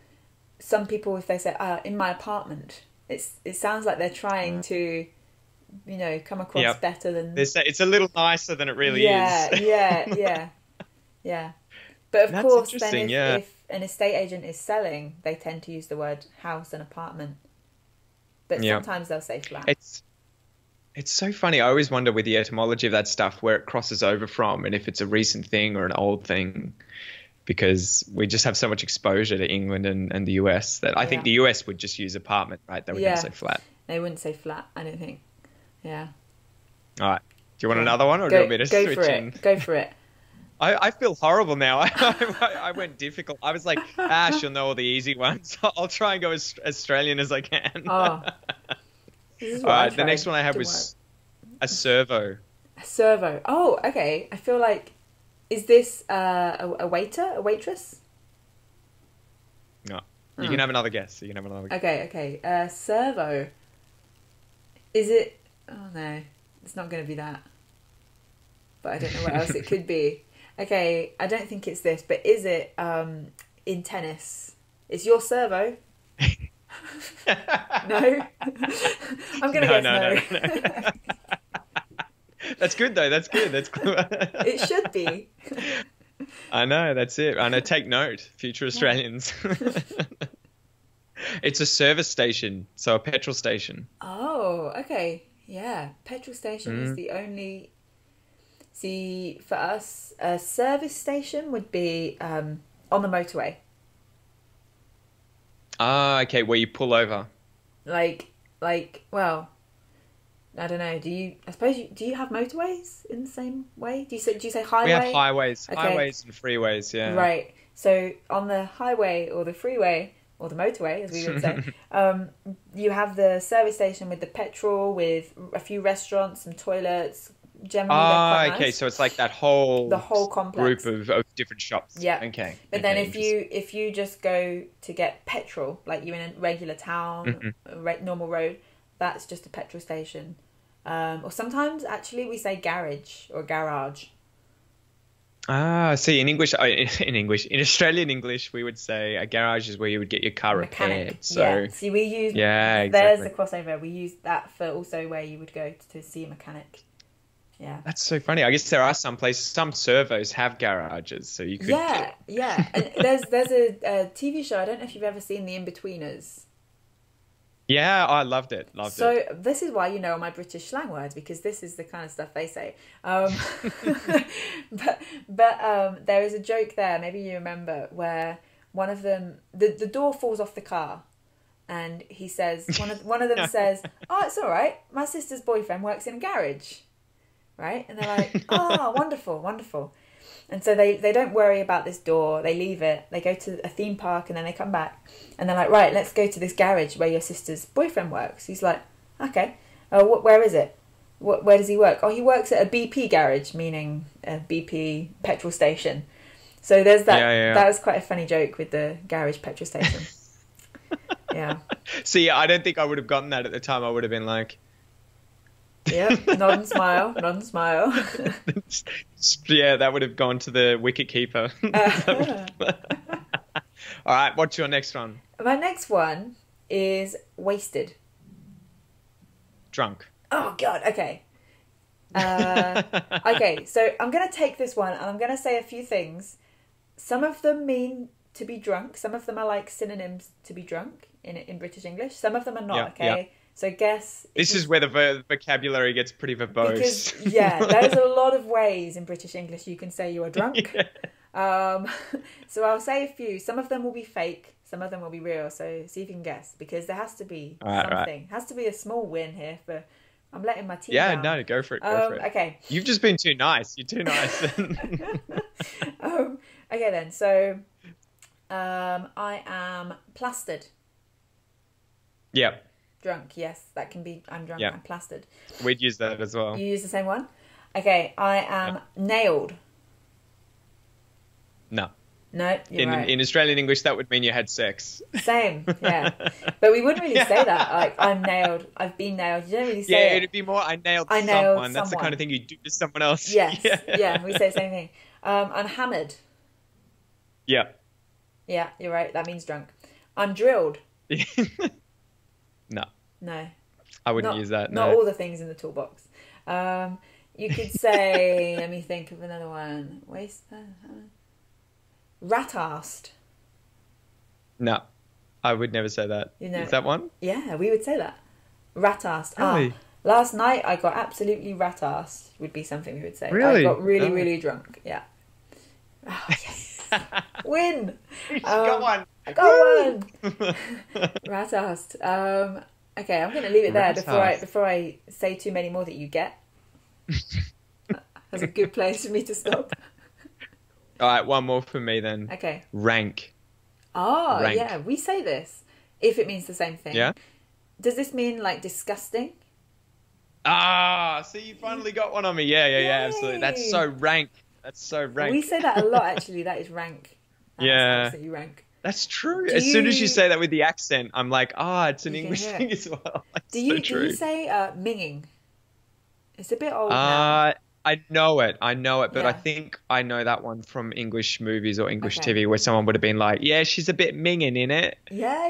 some people, if they say in my apartment, it sounds like they're trying to, come across Yep. better than. They say it's a little nicer than it really Yeah, is. yeah. But of That's course, then interesting, if, yeah. if an estate agent is selling, they tend to use the word house and apartment. But Yeah. sometimes they'll say flat. It's so funny. I always wonder with the etymology of that stuff where it crosses over from and if it's a recent thing or an old thing, because we just have so much exposure to England and the US that I think Yeah. the US would just use apartment, right? They would never Yeah. say flat. They wouldn't say flat, I don't think. Yeah. All right. Do you want Yeah. another one or do you want me to go switch for in? it. Go for it. I feel horrible now. I went difficult. I was like, she'll know all the easy ones. I'll try and go as Australian as I can. Oh. This is All what I right. The tried. next one I had Didn't was a servo. work. A servo. Oh, okay. I feel like, is this a waiter, a waitress? No. You can have another guess. You can have another guess. Okay. Servo. Is it? Oh no, it's not going to be that. But I don't know what else it could be. Okay, I don't think it's this. But is it in tennis? Is your servo? No. I'm going to guess no. That's good though. That's good. That's cool. It should be. I know. That's it. I know. Take note, future Australians. It's a service station, so a petrol station. Oh, okay. Yeah, petrol station is the only. See, for us, a service station would be on the motorway. Ah, okay. Where you pull over. Like, well, I don't know. Do you have motorways in the same way? Do you say highway? We have highways, Okay. highways and freeways. Yeah. Right. So on the highway or the freeway or the motorway, as we would say, you have the service station with the petrol, with a few restaurants, some toilets. Generally, they're quite Okay. nice. So it's like that whole The whole complex. group of different shops. Yeah. Okay. But then Okay, if you just go to get petrol, like you're in a regular town, a normal road, that's just a petrol station. Or sometimes actually we say garage or garage. See, in English, in Australian English, we would say a garage is where you would get your car repaired. Mechanic. So, Yeah. See, we use yeah, there's exactly. the crossover. We use that for also where you would go to see a mechanic. Yeah. That's so funny. I guess there are some places, some servos have garages, so you could. Yeah, yeah. And there's a TV show. I don't know if you've ever seen The In-Betweeners. Yeah, I loved it. Loved So it. this is why you know all my British slang words, because this is the kind of stuff they say. But there is a joke there, maybe you remember, where one of them, the door falls off the car, and he says, one of them says, "Oh, it's all right. My sister's boyfriend works in a garage," right? And they're like, "Oh, wonderful, wonderful." And so they don't worry about this door. They leave it. They go to a theme park and then they come back. And they're like, right, let's go to this garage where your sister's boyfriend works. He's like, okay. Where is it? Where does he work? Oh, he works at a BP garage, meaning a BP petrol station. So there's that. Yeah. That was quite a funny joke with the garage petrol station. Yeah. See, I don't think I would have gotten that at the time. I would have been like, Yep. Nod and smile. Nod and smile. yeah, that would have gone to the wicket keeper. All right, what's your next one? My next one is wasted. Drunk. Oh God. Okay. Okay. So I'm gonna take this one and I'm gonna say a few things. Some of them mean to be drunk. Some of them are like synonyms to be drunk in British English. Some of them are not. Yeah, Okay. yeah. So guess This is where the vocabulary gets pretty verbose. because there's a lot of ways in British English you can say you are drunk. Yeah. So I'll say a few. Some of them will be fake. Some of them will be real. So see if you can guess, because there has to be something. Right. Has to be a small win here. I'm letting my team Yeah, down. no, go for it. Go for it. Okay. You've just been too nice. You're too nice. Okay then. So I am plastered. Yep. Drunk. Yes, that can be. I'm drunk. Yeah. I'm plastered. We'd use that as well. You use the same one. Okay. I am nailed. No. No, you're right. In Australian English, that would mean you had sex. Same, yeah. But we wouldn't really say that. Like, I'm nailed. I've been nailed. You don't really say Yeah, it. it'd be more, I nailed I nailed someone. That's the someone. kind of thing you do to someone else. Yes, yeah, we say the same thing. I'm hammered. Yeah. Yeah, you're right. That means drunk. I'm drilled. No, No. I wouldn't use that. Not No. all the things in the toolbox. You could say, let me think of another one. Rat-arsed. No, I would never say that. You know- Is that one? Yeah, we would say that. Rat-arsed. Really? Last night I got absolutely rat-arsed would be something we would say. Really? I got really, Oh. really drunk. Yeah. Oh, yes. Win! You got one. I got one! Rat-arsed. Okay, I'm going to leave it there Rat-arsed. before I say too many more that you get. That's a good place for me to stop. All right, one more for me then. Okay. Rank. Oh, Rank. yeah, we say this if it means the same thing. Yeah? Does this mean like disgusting? Ah, so you finally got one on me. Yeah, absolutely. That's Yay. so rank. That's so rank. We say that a lot, actually. That is rank. That is Yeah. absolutely rank. That's true. Do As soon as you you- say that with the accent, I'm like, it's an You can English hear it. thing as well. That's Do you so true. say minging? It's a bit old now. I know it, but I Yeah. think I know that one from English movies or English Okay. TV where someone would have been like, yeah, she's a bit minging in it. Yeah.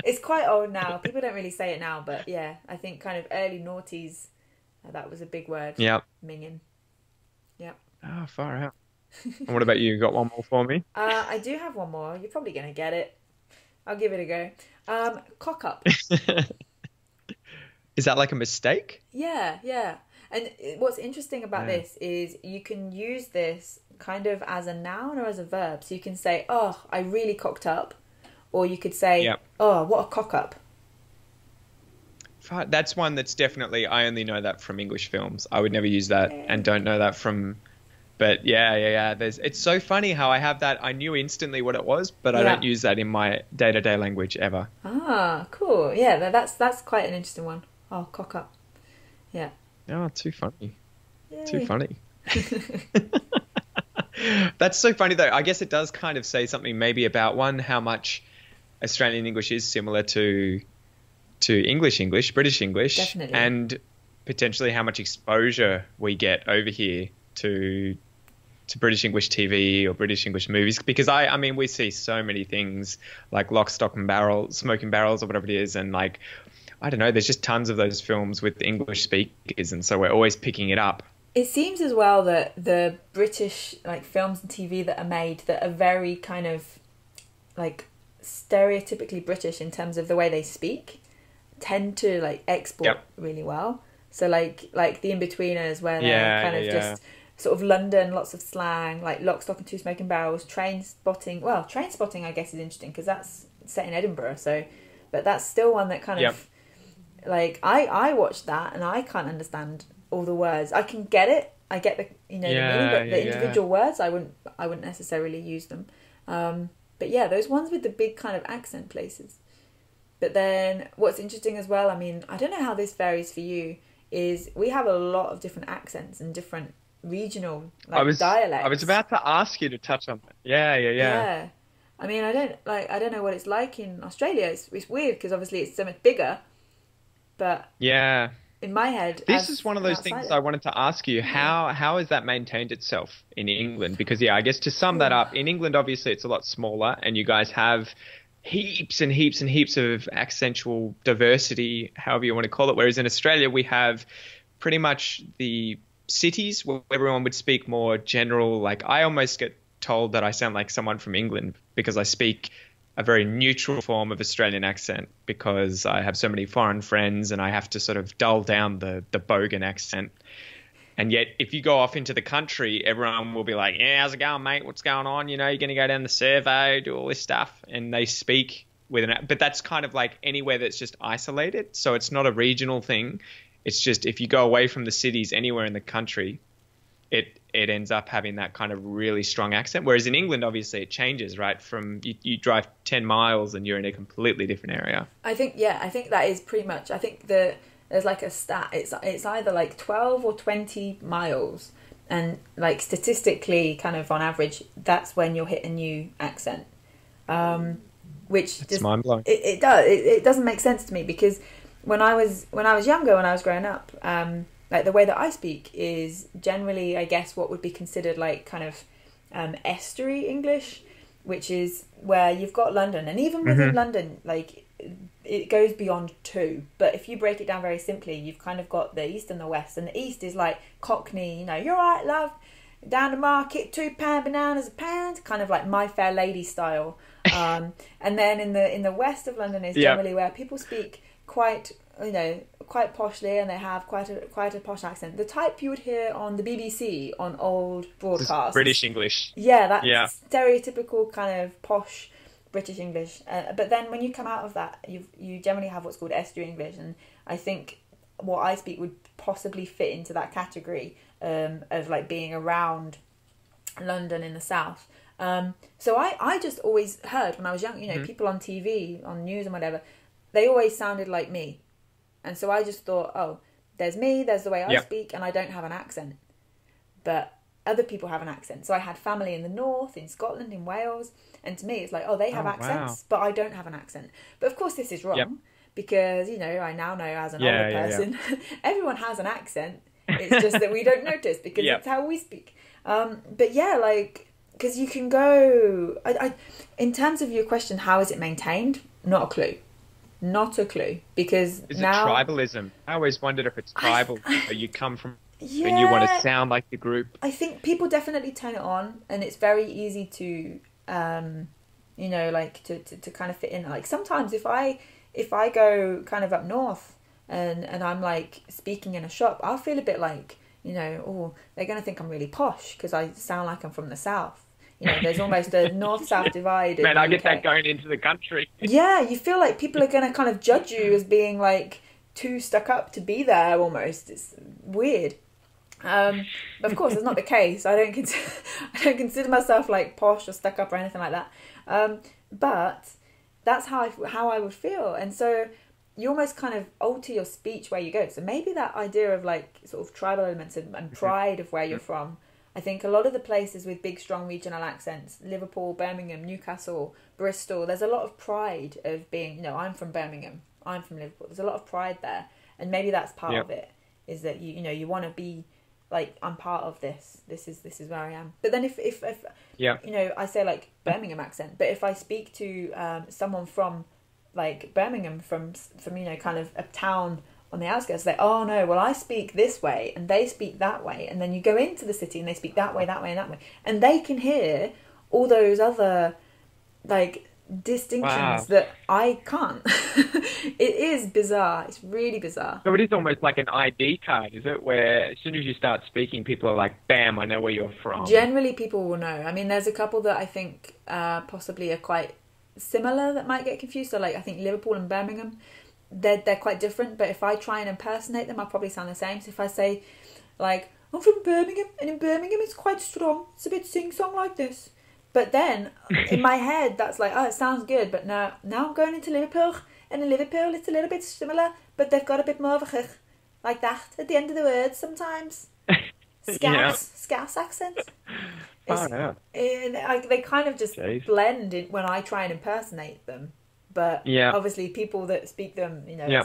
It's quite old now. People don't really say it now, but yeah, I think kind of early noughties, that was a big word. Yep. Minging. Yep. Oh, far out. And what about you? Got one more for me? I do have one more. You're probably going to get it. I'll give it a go. Cock up. Is that like a mistake? Yeah. And what's interesting about Yeah. this is you can use this kind of as a noun or as a verb. So you can say, oh, I really cocked up. Or you could say, Yep. oh, what a cock up. That's one that's definitely, I only know that from English films. I would never use that and don't know that from, but yeah. It's so funny how I have that. I knew instantly what it was, but I Yeah. don't use that in my day-to-day language ever. Ah, cool. Yeah, that's quite an interesting one. Oh, cock up. Yeah. Oh, too funny. Yay. Too funny. That's so funny though. I guess it does kind of say something maybe about how much Australian English is similar to English, British English, Definitely. and potentially how much exposure we get over here to to British English TV or British English movies, because I mean, we see so many things like Lock, Stock and Barrel, Smoking Barrels or whatever it is. And like, I don't know, there's just tons of those films with English speakers. And so we're always picking it up. It seems as well that the British like films and TV that are made that are very kind of like stereotypically British in terms of the way they speak tend to like export really well. So like the In-Betweeners, where they're kind of just sort of London, lots of slang, like Lock, Stock and Two Smoking Barrels, Train Spotting. Well, Train Spotting I guess is interesting because that's set in Edinburgh. So, but that's still one that kind of like I watched that and I can't understand all the words. I can get it. I get the the meaning, but the individual words I wouldn't necessarily use them. But yeah, those ones with the big kind of accent places. But then what's interesting as well, I mean, I don't know how this varies for you, is we have a lot of different accents and different regional dialects. I was about to ask you to touch on that. Yeah. I mean, I don't know what it's like in Australia. It's weird because obviously it's so much bigger. But in my head, this is one of those things I wanted to ask you. How has that maintained itself in England? Because I guess to sum that up, in England obviously it's a lot smaller, and you guys have heaps and heaps and heaps of accentual diversity, however you want to call it. Whereas in Australia, we have pretty much the cities where everyone would speak more general. Like, I almost get told that I sound like someone from England because I speak a very neutral form of Australian accent because I have so many foreign friends and I have to sort of dull down the bogan accent. And yet, if you go off into the country, everyone will be like, yeah, how's it going, mate? What's going on? You know, you're going to go down the servo, do all this stuff. And they speak with but that's kind of like anywhere that's just isolated. So it's not a regional thing. It's just if you go away from the cities anywhere in the country, it ends up having that kind of really strong accent. Whereas in England, obviously, it changes, right? From you drive 10 miles and you're in a completely different area. I think that is pretty much, I think there's like a stat, it's either like 12 or 20 miles, and like statistically kind of on average that's when you'll hit a new accent, which it's mind-blowing. It doesn't make sense to me because when I was younger, when I was growing up, like the way that I speak is generally, I guess, what would be considered like kind of estuary English, which is where you've got London, and even within London, like it goes beyond two. But if you break it down very simply, you've kind of got the east and the west, and the east is like Cockney, you know, you're right, love, down the market, £2 bananas a pound, kind of like My Fair Lady style. And then in the west of London is generally where people speak quite poshly, and they have quite a posh accent, the type you would hear on the BBC on old broadcasts. British English. Yeah, that's stereotypical kind of posh British English. But then when you come out of that, you generally have what's called estuary English, and I think what I speak would possibly fit into that category of like being around London in the south. So I just always heard when I was young, you know, people on TV, on news and whatever, they always sounded like me. And so I just thought, oh, there's me, there's the way I speak, and I don't have an accent. But other people have an accent. So I had family in the north, in Scotland, in Wales, and to me it's like, oh, they have accents, but I don't have an accent. But of course this is wrong, because, you know, I now know as an older person, everyone has an accent. It's just that we don't notice because it's how we speak. But yeah, like, because you can go... I in terms of your question, how is it maintained? Not a clue. Not a clue, because is now... Is it tribalism? I always wondered if it's tribal, or you come from and you want to sound like the group. I think people definitely turn it on, and it's very easy to, you know, like to kind of fit in. Like sometimes if I go kind of up north and I'm like speaking in a shop, I'll feel a bit like, you know, oh, they're going to think I'm really posh because I sound like I'm from the south. You know, there's almost a north-south divide. Man, I get that going into the country. Yeah, you feel like people are going to kind of judge you as being like too stuck up to be there almost. It's weird. But of course, it's not the case. I don't consider myself like posh or stuck up or anything like that. But that's how I would feel. And so you almost kind of alter your speech where you go. So maybe that idea of like sort of tribal elements and pride of where you're from. I think a lot of the places with big, strong regional accents, Liverpool, Birmingham, Newcastle, Bristol, there's a lot of pride of being, you know, I'm from Birmingham, I'm from Liverpool. There's a lot of pride there. And maybe that's part of it, is that, you know, you want to be like I'm part of this. This is where I am. But then if Yeah. you know, I say like Birmingham accent, but if I speak to someone from like Birmingham, from you know, kind of a town on the outskirts, like, oh no, well I speak this way and they speak that way, and then you go into the city and they speak that way, that way, and that way, and they can hear all those other like distinctions that I can't. It is bizarre. It's really bizarre. So it is almost like an ID card, is it? Where as soon as you start speaking, people are like, bam, I know where you're from. Generally, people will know. I mean, there's a couple that I think possibly are quite similar that might get confused. So, like, I think Liverpool and Birmingham, they're quite different. But if I try and impersonate them, I'll probably sound the same. So if I say, like, I'm from Birmingham, and in Birmingham it's quite strong. It's a bit sing-song like this. But then, in my head, that's like, oh, it sounds good. But now I'm going into Liverpool, and in Liverpool it's a little bit similar, but they've got a bit more of a like that at the end of the words sometimes. Scouse accent. Oh, yeah. They kind of just blend in when I try and impersonate them. But obviously people that speak them, you know,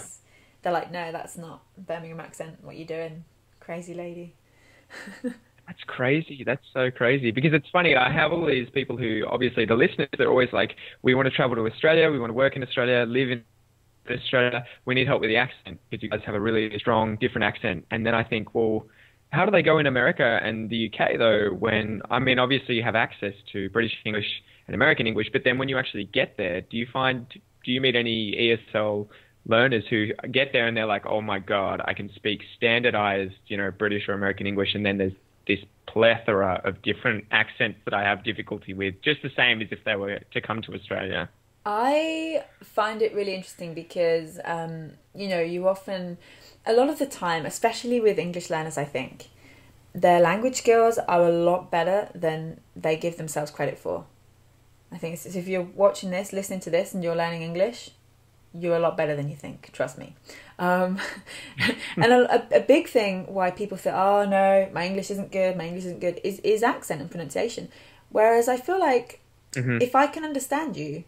they're like, no, that's not Birmingham accent. What you doing, crazy lady? That's crazy. That's so crazy. Because it's funny, I have all these people who, obviously, the listeners, they're always like, we want to travel to Australia, we want to work in Australia, live in Australia, we need help with the accent, because you guys have a really strong, different accent. And then I think, well, how do they go in America and the UK, though, when, I mean, obviously you have access to British English and American English, but then when you actually get there, do you meet any ESL learners who get there and they're like, oh my God, I can speak standardized, you know, British or American English, and then there's this plethora of different accents that I have difficulty with, just the same as if they were to come to Australia? I find it really interesting because, you know, you often, a lot of the time, especially with English learners, I think, their language skills are a lot better than they give themselves credit for. I think it's, if you're watching this, listening to this, and you're learning English, you're a lot better than you think, trust me. And a big thing why people say, oh no, my English isn't good, is accent and pronunciation. Whereas I feel like if I can understand you,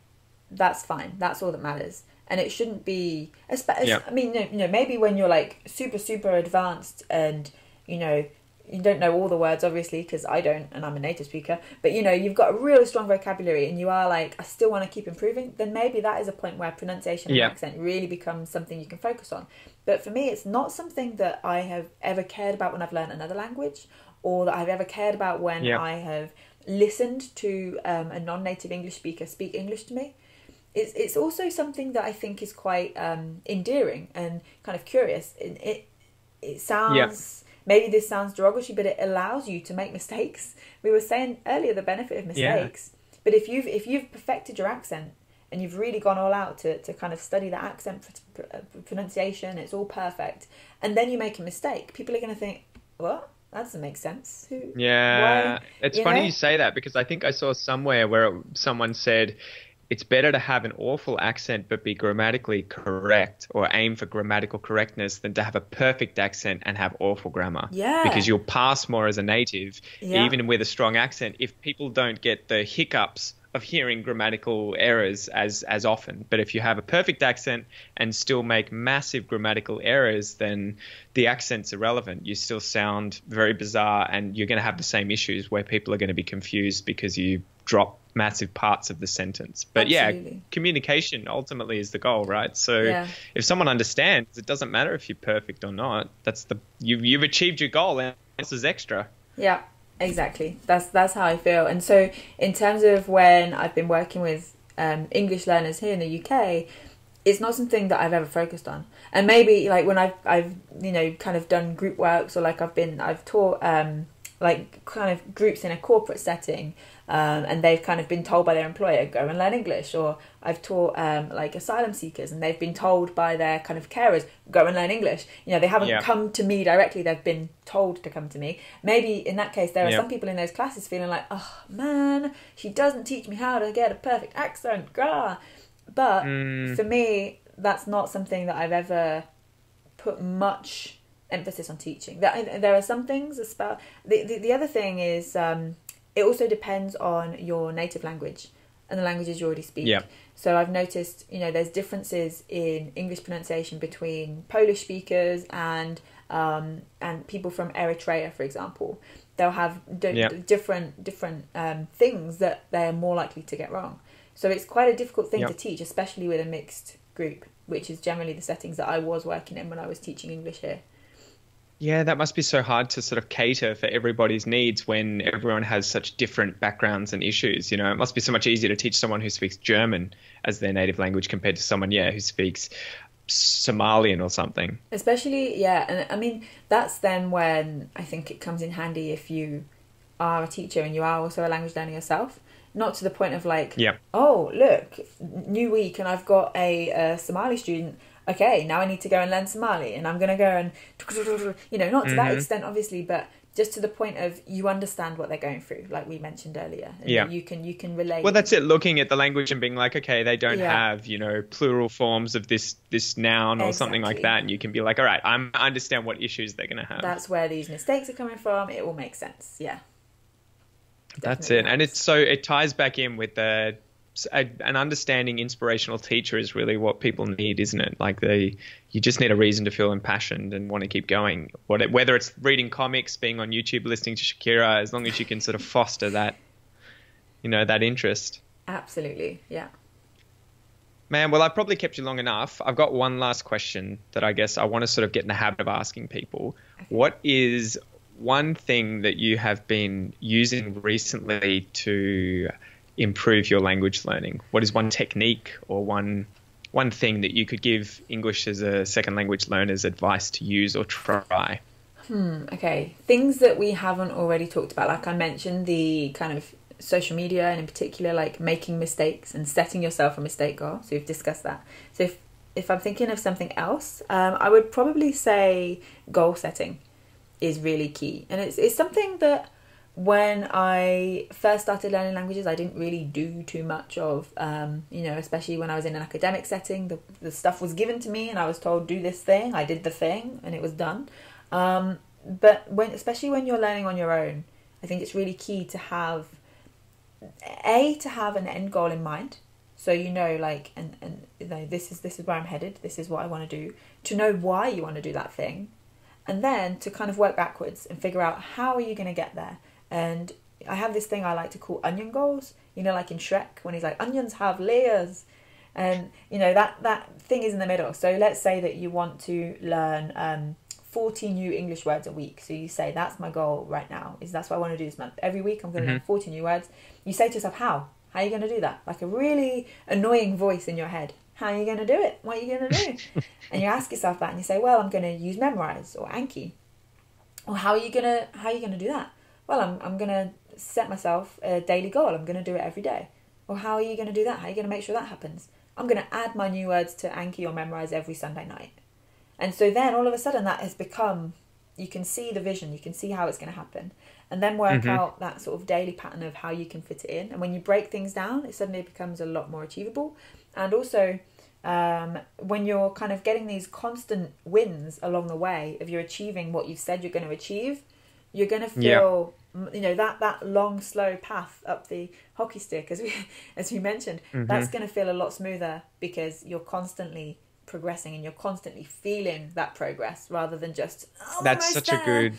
that's fine. That's all that matters. And it shouldn't be, I mean, you know, maybe when you're like super, super advanced and, you know, you don't know all the words, obviously, because I don't, and I'm a native speaker, but, you know, you've got a really strong vocabulary and you are like, I still want to keep improving, then maybe that is a point where pronunciation and accent really becomes something you can focus on. But for me, it's not something that I have ever cared about when I've learned another language, or that I've ever cared about when I have listened to a non-native English speaker speak English to me. It's also something that I think is quite endearing and kind of curious. It sounds... Maybe this sounds derogatory, but it allows you to make mistakes. We were saying earlier the benefit of mistakes. Yeah. But if you've perfected your accent and you've really gone all out to kind of study the accent pronunciation, it's all perfect, and then you make a mistake, people are going to think, what? That doesn't make sense. Why? It's funny you say that, because I think I saw somewhere where someone said, it's better to have an awful accent but be grammatically correct, or aim for grammatical correctness, than to have a perfect accent and have awful grammar. Yeah. Because you'll pass more as a native, even with a strong accent, if people don't get the hiccups of hearing grammatical errors as often. But if you have a perfect accent and still make massive grammatical errors, then the accent's irrelevant. You still sound very bizarre, and you're going to have the same issues where people are going to be confused because you drop massive parts of the sentence. But communication ultimately is the goal, right? So if someone understands, it doesn't matter if you're perfect or not. That's you've achieved your goal, and this is extra. Yeah, exactly. That's how I feel. And so in terms of when I've been working with English learners here in the UK, it's not something that I've ever focused on. And maybe like when I've you know, kind of done group works, or like I've taught like kind of groups in a corporate setting, and they've kind of been told by their employer, go and learn English. Or I've taught like asylum seekers, and they've been told by their kind of carers, go and learn English. You know, they haven't come to me directly, they've been told to come to me. Maybe in that case there are some people in those classes feeling like, oh man, she doesn't teach me how to get a perfect accent, grah. But for me, that's not something that I've ever put much emphasis on teaching. There are some things about the other thing is it also depends on your native language and the languages you already speak. So I've noticed, you know, there's differences in English pronunciation between Polish speakers and and people from Eritrea, for example, they'll have different things that they're more likely to get wrong. So it's quite a difficult thing to teach, especially with a mixed group, which is generally the settings that I was working in when I was teaching English here. Yeah, that must be so hard to sort of cater for everybody's needs when everyone has such different backgrounds and issues. You know, it must be so much easier to teach someone who speaks German as their native language compared to someone, who speaks Somalian or something. Especially, and I mean, that's then when I think it comes in handy if you are a teacher and you are also a language learner yourself. Not to the point of like, oh, look, new week and I've got a Somali student. Okay, now I need to go and learn Somali and I'm going to go and, not to that extent, obviously, but just to the point of you understand what they're going through, like we mentioned earlier. And you can relate. Well, that's it, looking at the language and being like, okay, they don't have, plural forms of this noun or something like that. And you can be like, all right, I understand what issues they're going to have. That's where these mistakes are coming from. It all makes sense. Yeah. That's it. And it ties back in with an understanding inspirational teacher is really what people need, isn't it? Like you just need a reason to feel impassioned and want to keep going. Whether it's reading comics, being on YouTube, listening to Shakira, as long as you can sort of foster that, that interest. Absolutely. Yeah. Man, well, I've probably kept you long enough. I've got one last question that I guess I want to sort of get in the habit of asking people. Okay. What is one thing that you have been using recently to improve your language learning? What is one technique or one thing that you could give English as a second language learners advice to use or try? Okay. Things that we haven't already talked about. Like I mentioned, the kind of social media and in particular like making mistakes and setting yourself a mistake goal. So we've discussed that. So if I'm thinking of something else, I would probably say goal setting is really key. And it's something that when I first started learning languages, I didn't really do too much of, especially when I was in an academic setting. The stuff was given to me and I was told, do this thing. I did the thing and it was done. But especially when you're learning on your own, I think it's really key to have an end goal in mind. So this is where I'm headed. This is what I want to do. To know why you want to do that thing. And then to kind of work backwards and figure out how are you going to get there. And I have this thing I like to call onion goals, like in Shrek when he's like, onions have layers. And, that thing is in the middle. So let's say that you want to learn 40 new English words a week. So you say, that's my goal right now. That's what I want to do this month. Every week I'm going to learn 40 new words. You say to yourself, how? How are you going to do that? Like a really annoying voice in your head. How are you going to do it? What are you going to do? And you ask yourself that and you say, well, I'm going to use Memrise or Anki. Or how are you going to do that? Well, I'm going to set myself a daily goal. I'm going to do it every day. Or how are you going to do that? How are you going to make sure that happens? I'm going to add my new words to Anki or Memrise every Sunday night. And so then all of a sudden that has become, you can see the vision, you can see how it's going to happen. And then work out that sort of daily pattern of how you can fit it in. And when you break things down, it suddenly becomes a lot more achievable. And also, when you're kind of getting these constant wins along the way of you're achieving what you've said you're going to achieve, you're going to feel, that long, slow path up the hockey stick, as we mentioned, that's going to feel a lot smoother because you're constantly progressing and you're constantly feeling that progress rather than just, that's such a good,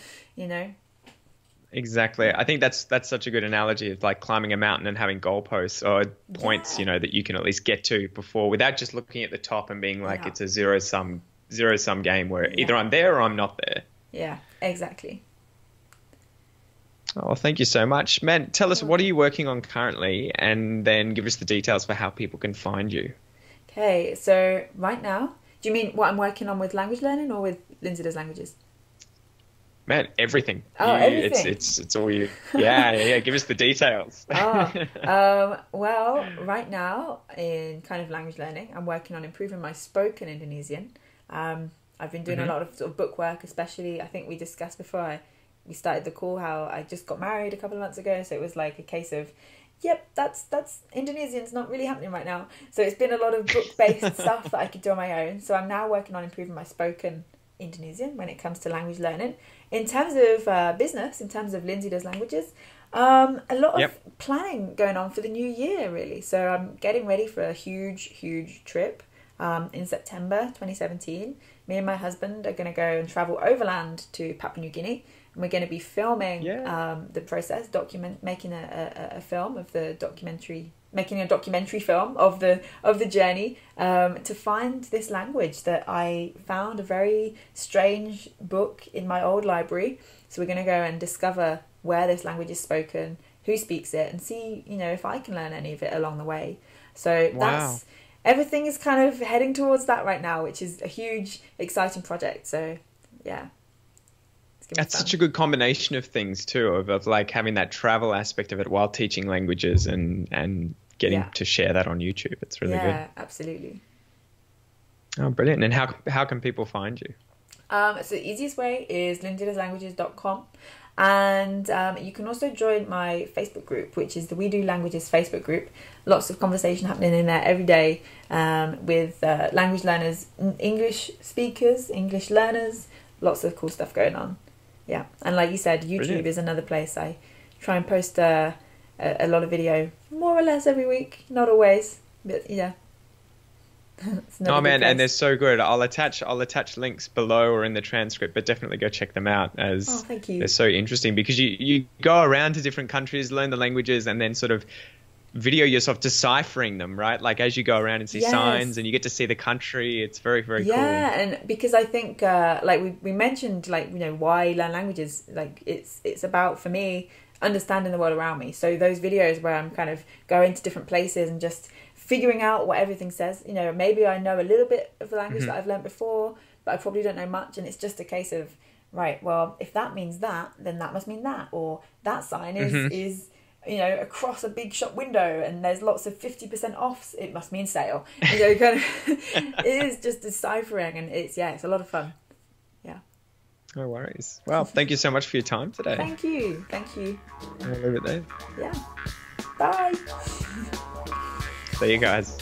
Exactly. I think that's such a good analogy of like climbing a mountain and having goalposts or points, that you can at least get to before without just looking at the top and being like it's a zero sum game where either I'm there or I'm not there. Yeah, exactly. Oh, thank you so much. Man, tell us, what are you working on currently? And then give us the details for how people can find you. Okay, so right now, do you mean what I'm working on with language learning or with Lindsay Does Languages? Man, everything. Everything. It's all you. Yeah. Give us the details. Well, right now in kind of language learning, I'm working on improving my spoken Indonesian. I've been doing a lot of sort of book work, especially. I think we discussed before we started the call how I just got married a couple of months ago, so it was like a case of, yep, that's Indonesian's not really happening right now. So it's been a lot of book-based stuff that I could do on my own. So I'm now working on improving my spoken Indonesian when it comes to language learning. In terms of business, in terms of Lindsay Does Languages, a lot of planning going on for the new year, really. So I'm getting ready for a huge trip. in September 2017. Me and my husband are going to go and travel overland to Papua New Guinea, and we're going to be filming the process, making a film of the documentary, making a documentary film of the journey, to find this language that I found a very strange book in my old library. So we're going to go and discover where this language is spoken, who speaks it, and see, if I can learn any of it along the way. So that's everything is kind of heading towards that right now, which is a huge, exciting project. So, yeah. That's such a good combination of things too, of like having that travel aspect of it while teaching languages and getting to share that on YouTube. It's really good. Yeah, absolutely. Oh, brilliant. And how can people find you? So the easiest way is lindsaydoeslanguages.com. And you can also join my Facebook group, which is the We Do Languages Facebook group. Lots of conversation happening in there every day, with language learners, English speakers, English learners, lots of cool stuff going on. Yeah, and like you said, YouTube Brilliant. is another place I try and post a lot of video, more or less every week, not always, but yeah. Oh man, and they're so good. I'll attach links below or in the transcript, but definitely go check them out, as thank you. They're so interesting, because you go around to different countries, learn the languages, and then sort of video yourself deciphering them, right? Like as you go around and see signs, and you get to see the country. It's very, very cool. Yeah, and because I think like we mentioned, like, why learn languages, like it's about, for me, understanding the world around me. So those videos where I'm kind of going to different places and just figuring out what everything says, maybe I know a little bit of the language that I've learned before, but I probably don't know much, and it's just a case of, right, well, if that means that, then that must mean that, or that sign is across a big shop window and there's lots of 50% offs, it must mean sale. Kind of it is just deciphering, and it's a lot of fun. Yeah. No worries. Well, thank you so much for your time today. Thank you. I'll leave it there. Yeah. Bye. See you guys.